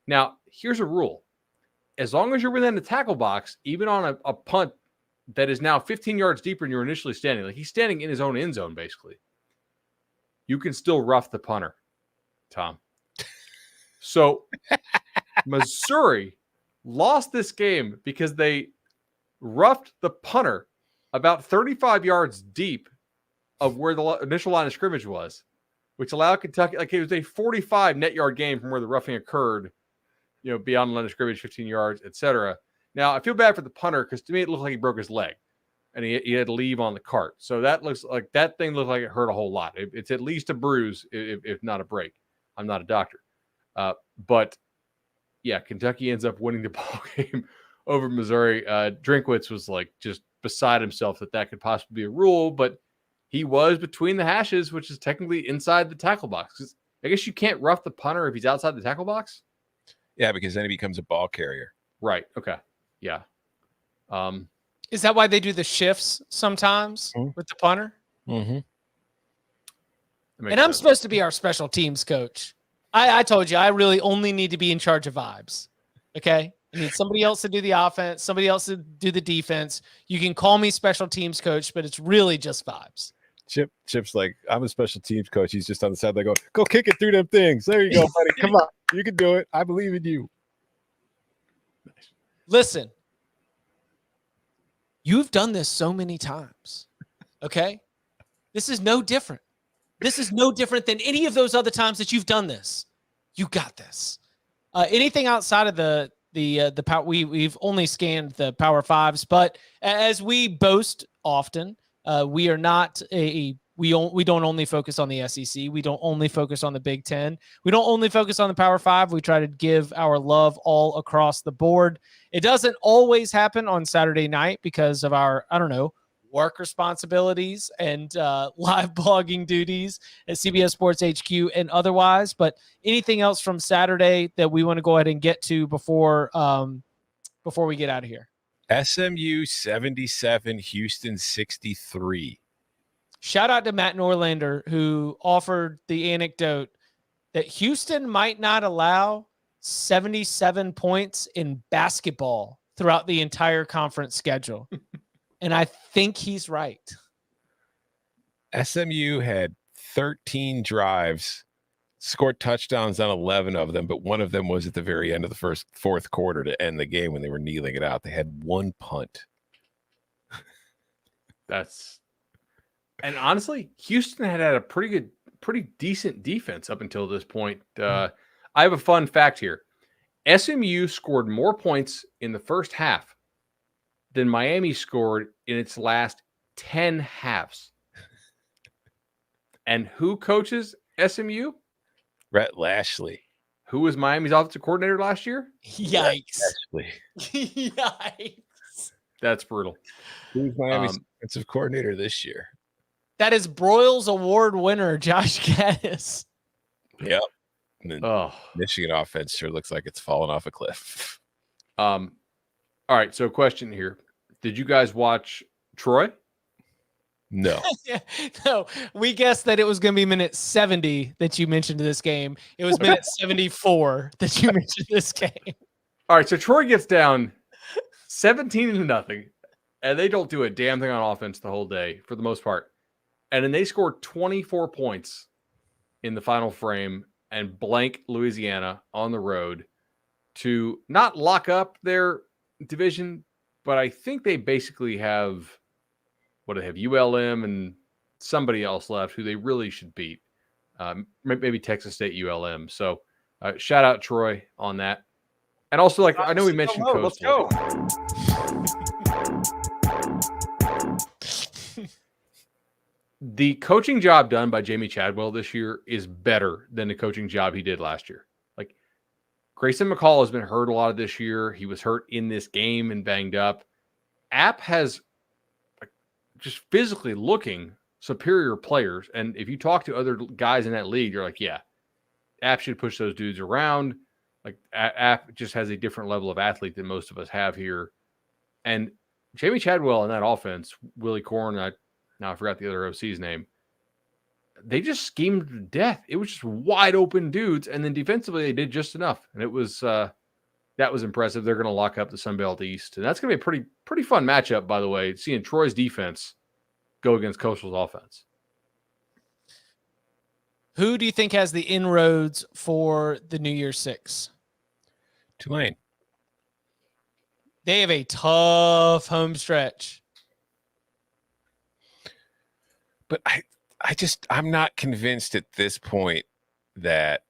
Now, here's a rule. As long as you're within the tackle box, even on a punt that is now 15 yards deeper than you were initially standing, like he's standing in his own end zone, basically, you can still rough the punter, Tom. So Missouri lost this game because they roughed the punter about 35 yards deep of where the initial line of scrimmage was, which allowed Kentucky, like it was a 45 net yard game from where the roughing occurred, beyond the line of scrimmage, 15 yards, etc. Now, I feel bad for the punter because to me it looked like he broke his leg and he had to leave on the cart. So that looks like that thing looked like it hurt a whole lot. It's at least a bruise, if not a break. I'm not a doctor. But yeah, Kentucky ends up winning the ball game over Missouri. Drinkwitz was like just beside himself that could possibly be a rule, but he was between the hashes, which is technically inside the tackle box. I guess you can't rough the punter if he's outside the tackle box. Yeah, because then he becomes a ball carrier. Right. Okay. Yeah. Is that why they do the shifts sometimes with the punter? Mm-hmm. And I'm supposed to be our special teams coach. I told you I really only need to be in charge of vibes. Okay. I need somebody else to do the offense, somebody else to do the defense. You can call me special teams coach, but it's really just vibes. Chip's like, I'm a special teams coach. He's just on the side. They go kick it through them things. There you go, buddy. Come on. You can do it. I believe in you. Listen, you've done this so many times. Okay. This is no different. This is no different than any of those other times that you've done this. You got this. Anything outside of the power, we've only scanned the Power Fives, but as we boast often, we are not we don't only focus on the SEC. We don't only focus on the Big Ten. We don't only focus on the Power Five. We try to give our love all across the board. It doesn't always happen on Saturday night because of our, work responsibilities and live blogging duties at CBS Sports HQ and otherwise. But anything else from Saturday that we want to go ahead and get to before we get out of here? SMU 77, Houston 63. Shout out to Matt Norlander, who offered the anecdote that Houston might not allow 77 points in basketball throughout the entire conference schedule. And I think he's right. SMU had 13 drives, scored touchdowns on 11 of them, but one of them was at the very end of the fourth quarter to end the game when they were kneeling it out. They had one punt. And honestly, Houston had a pretty decent defense up until this point. I have a fun fact here. SMU scored more points in the first half than Miami scored in its last 10 halves. And who coaches SMU? Rhett Lashley. Who was Miami's offensive coordinator last year? Yikes. Yikes. That's brutal. Who's Miami's offensive coordinator this year? That is Broyles Award winner, Josh Gaddis. Yep. And then Michigan offense sure looks like it's fallen off a cliff. All right, so question here. Did you guys watch Troy? No. No, we guessed that it was going to be minute 70 that you mentioned this game. It was minute 74 that you mentioned this game. All right, so Troy gets down 17-0, and they don't do a damn thing on offense the whole day for the most part. And then they scored 24 points in the final frame and blank Louisiana on the road to not lock up their division, but I think they basically have ULM and somebody else left who they really should beat. Maybe Texas State ULM. So shout out Troy on that. And also, like, I know we mentioned Let's Coastal. go. The coaching job done by Jamie Chadwell this year is better than the coaching job he did last year. Like, Grayson McCall has been hurt a lot of this year. He was hurt in this game and banged up. App has just physically looking superior players. And if you talk to other guys in that league, you're like, yeah, App should push those dudes around. Like, App just has a different level of athlete than most of us have here. And Jamie Chadwell in that offense, Willie Corn, now I forgot the other OC's name. They just schemed to death. It was just wide open dudes. And then defensively, they did just enough. And it was that was impressive. They're going to lock up the Sun Belt East. And that's going to be a pretty fun matchup, by the way, seeing Troy's defense go against Coastal's offense. Who do you think has the inroads for the New Year's Six? Tulane. They have a tough home stretch. But I'm not convinced at this point that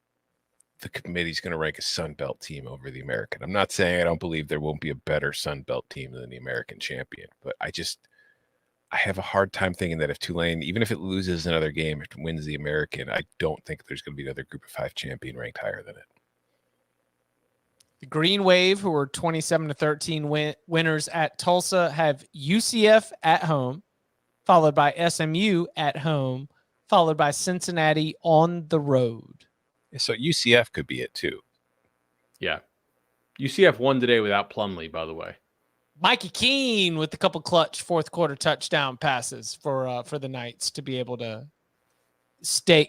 the committee's going to rank a Sun Belt team over the American. I'm not saying I don't believe there won't be a better Sun Belt team than the American champion, but I have a hard time thinking that if Tulane, even if it loses another game, if it wins the American, I don't think there's going to be another Group of 5 champion ranked higher than it. The Green Wave, who are 27-13 winners at Tulsa, have UCF at home, followed by SMU at home, followed by Cincinnati on the road. So UCF could be it too. Yeah. UCF won today without Plumlee, by the way. Mikey Keene with a couple clutch fourth quarter touchdown passes for the Knights to be able to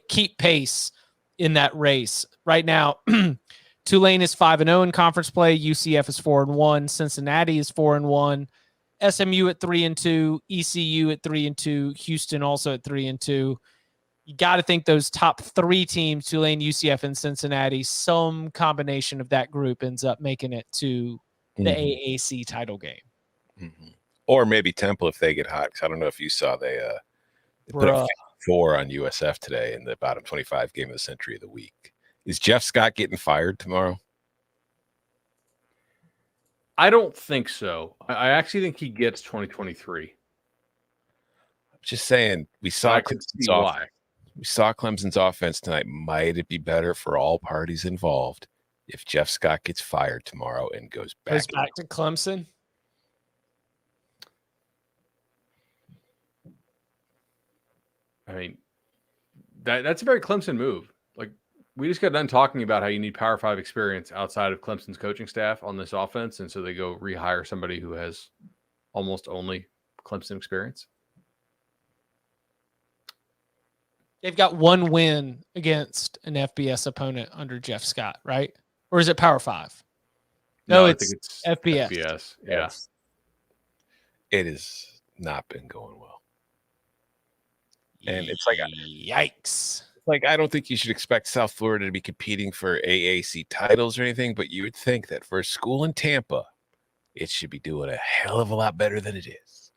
keep pace in that race. Right now, Tulane is 5-0 in conference play. UCF is 4-1. Cincinnati is 4-1. SMU at 3-2. ECU at 3-2. Houston also at 3-2. You got to think those top 3 teams, Tulane, UCF, and Cincinnati, some combination of that group ends up making it to the AAC title game. Mm-hmm. Or maybe Temple if they get hot. Because I don't know if you saw they put up 4 on USF today in the bottom 25 game of the century of the week. Is Jeff Scott getting fired tomorrow? I don't think so. I actually think he gets 2023. I'm just saying we saw Clemson's offense tonight. Might it be better for all parties involved if Jeff Scott gets fired tomorrow and goes back to Clemson? I mean, that's a very Clemson move. Like, we just got done talking about how you need Power 5 experience outside of Clemson's coaching staff on this offense, and so they go rehire somebody who has almost only Clemson experience. They've got one win against an FBS opponent under Jeff Scott, right? Or is it Power 5? No, I think it's FBS. FBS, yeah. It has not been going well. And it's like, yikes. Like, I don't think you should expect South Florida to be competing for AAC titles or anything, but you would think that for a school in Tampa, it should be doing a hell of a lot better than it is.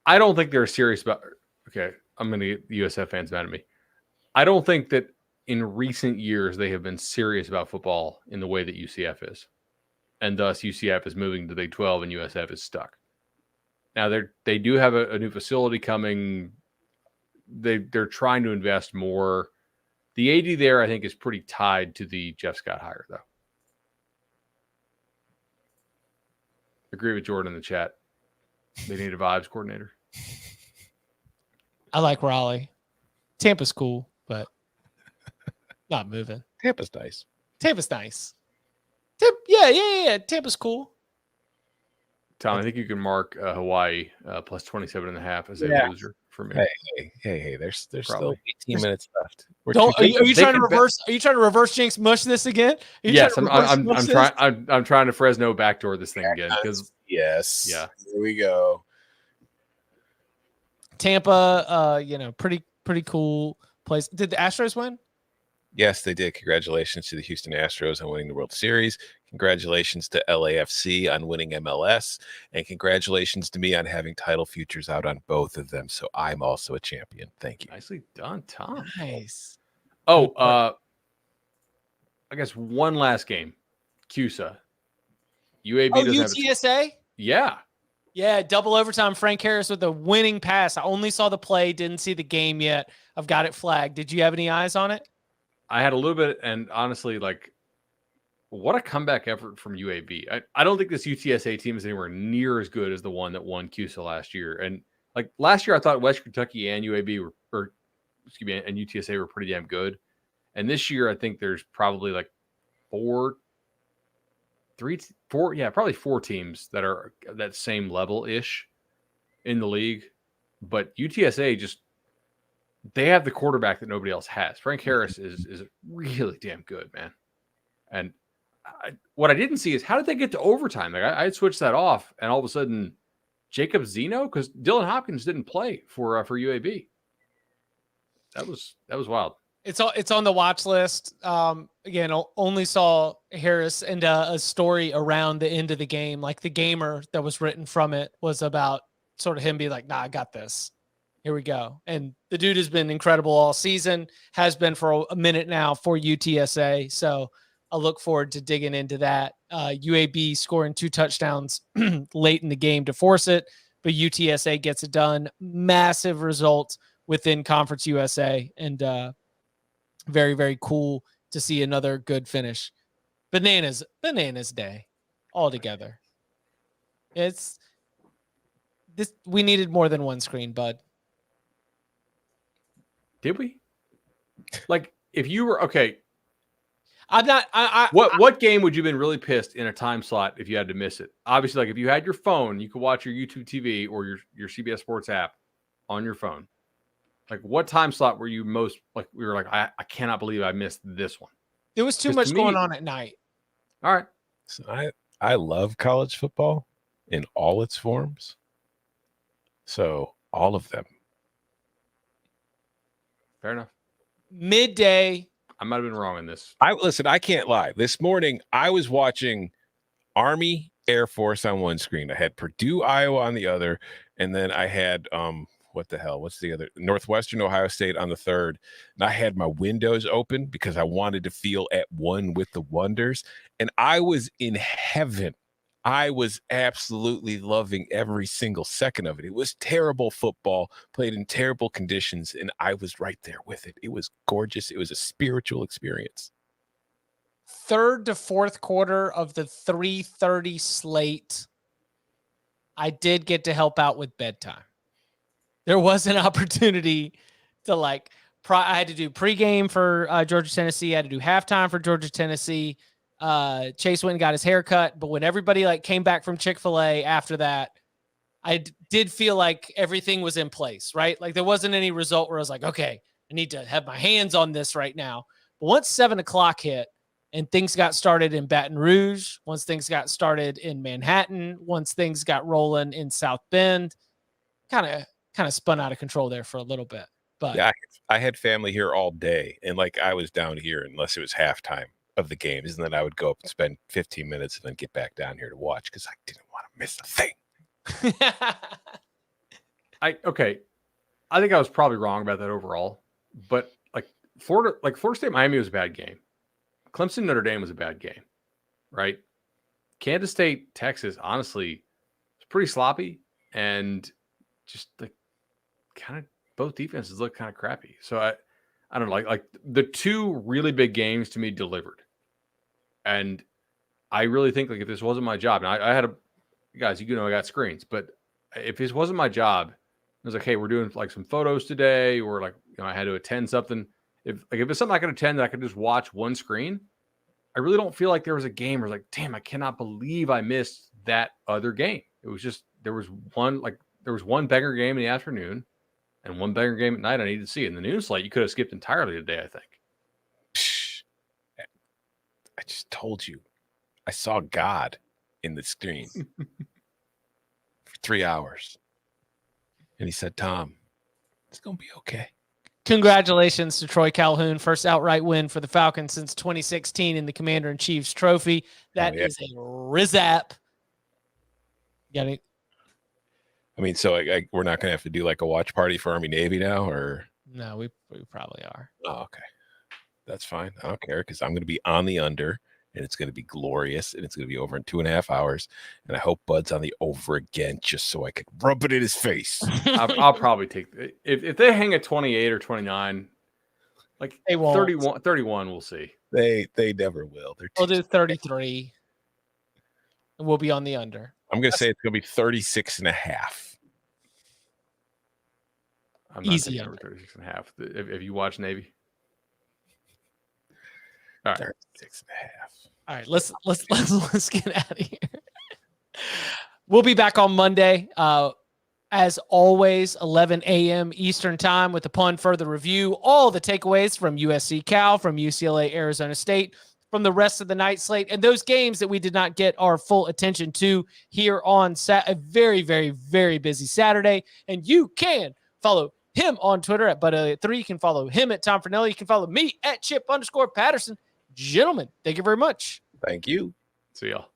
I don't think they're serious about. Okay, I'm going to get the USF fans mad at me. I don't think that in recent years they have been serious about football in the way that UCF is, and thus UCF is moving to Big 12 and USF is stuck. Now they do have a new facility coming. They're trying to invest more. The AD there, I think, is pretty tied to the Jeff Scott hire, though. Agree with Jordan in the chat. They need a vibes coordinator. I like Raleigh. Tampa's cool, but not moving. Tampa's nice. Yeah. Tampa's cool. Tom, I think you can mark Hawaii plus 27.5 as a loser for me. Hey, there's still 18 minutes left. Are you trying to reverse jinx mush this again? Yes, I'm trying to Fresno backdoor this thing again because yes, yeah, here we go. Tampa, pretty cool place. Did the Astros win? Yes, they did. Congratulations to the Houston Astros on winning the World Series. Congratulations to LAFC on winning MLS. And congratulations to me on having title futures out on both of them. So I'm also a champion. Thank you. Nicely done, Tom. Nice. Oh, I guess one last game. CUSA. UAB Oh, doesn't have UTSA? Yeah. Yeah, double overtime. Frank Harris with a winning pass. I only saw the play, didn't see the game yet. I've got it flagged. Did you have any eyes on it? I had a little bit, and honestly, like, what a comeback effort from UAB. I don't think this UTSA team is anywhere near as good as the one that won CUSA last year. And like last year, I thought West Kentucky and UAB and UTSA were pretty damn good. And this year, I think there's probably like probably four teams that are that same level ish in the league. But UTSA they have the quarterback that nobody else has. Frank Harris is really damn good, man. And what I didn't see is how did they get to overtime? Like I had switched that off, and all of a sudden, Jacob Zeno, because Dylan Hopkins didn't play for UAB. That was wild. It's on the watch list. Again, only saw Harris and a story around the end of the game. Like the gamer that was written from it was about sort of him being like, "Nah, I got this. Here we go." And the dude has been incredible all season. Has been for a minute now for UTSA. So I look forward to digging into that. UAB scoring 2 touchdowns late in the game to force it, but UTSA gets it done. Massive result within Conference USA, and very, very cool to see another good finish. Bananas day altogether. We needed more than one screen, bud. Did we? Like, if you were okay. I'm not. What game would you have been really pissed in a time slot if you had to miss it? Obviously, like if you had your phone, you could watch your YouTube TV or your CBS Sports app on your phone. Like, what time slot were you most like? We were like, I cannot believe I missed this one. There was too much going on at night. All right. So I love college football in all its forms. So all of them. Fair enough. Midday. I might have been wrong in this. I can't lie. This morning I was watching Army Air Force on one screen. I had Purdue, Iowa on the other, and then I had what the hell? What's the other? Northwestern Ohio State on the third. And I had my windows open because I wanted to feel at one with the Wonders. And I was in heaven. I was absolutely loving every single second of it. It was terrible football, played in terrible conditions, and I was right there with it. It was gorgeous. It was a spiritual experience. Third to fourth quarter of the 3:30 slate, I did get to help out with bedtime. There was an opportunity to I had to do pregame for Georgia, Tennessee. I had to do halftime for Georgia, Tennessee. Chase went and got his hair cut, but when everybody came back from Chick-fil-A after that, I did feel like everything was in place, right? Like there wasn't any result where I was like, okay, I need to have my hands on this right now. But once 7:00 hit and things got started in Baton Rouge, once things got started in Manhattan, once things got rolling in South Bend, kind of spun out of control there for a little bit. But yeah, I had family here all day, and I was down here unless it was halftime of the games, and then I would go up and spend 15 minutes and then get back down here to watch because I didn't want to miss a thing. I think I was probably wrong about that overall, but Florida State Miami was a bad game. Clemson-Notre Dame was a bad game, right? Kansas State Texas honestly was pretty sloppy, and just kind of both defenses look kind of crappy. So I don't know, like the two really big games to me delivered. And I really think if this wasn't my job, and I had guys, I got screens, but if this wasn't my job, it was like, hey, we're doing some photos today, or I had to attend something. If it's something I could attend that I could just watch one screen, I really don't feel like there was a game where damn, I cannot believe I missed that other game. It was just, there was one banger game in the afternoon and one banger game at night I needed to see. In the noon slate, you could have skipped entirely today, I think. I just told you. I saw God in the screen for 3 hours. And he said, Tom, it's going to be okay. Congratulations to Troy Calhoun. First outright win for the Falcons since 2016 in the Commander-in-Chief's trophy. That is a rizap. Got it. I mean, so we're not going to have to do a watch party for Army Navy now, or? No, we probably are. Oh, okay. That's fine. I don't care because I'm going to be on the under, and it's going to be glorious, and it's going to be over in 2.5 hours. And I hope Bud's on the over again, just so I could rub it in his face. I'll probably take if they hang at 28 or 29, like They won't. 31, we'll see. They never will. We'll do 33. And we'll be on the under. I'm going to say it's going to be 36.5. I'm not Easy taking over 36.5. If you watch Navy. All right. 36.5. All right, let's get out of here. We'll be back on Monday. As always, 11 a.m. Eastern time with upon further review, all the takeaways from USC Cal, from UCLA, Arizona State, from the rest of the night slate, and those games that we did not get our full attention to here on a very, very, very busy Saturday. And you can follow him on Twitter at BudElliott3. You can follow him at Tom Fernelli. You can follow me at Chip_Patterson. Gentlemen, thank you very much. Thank you. See y'all.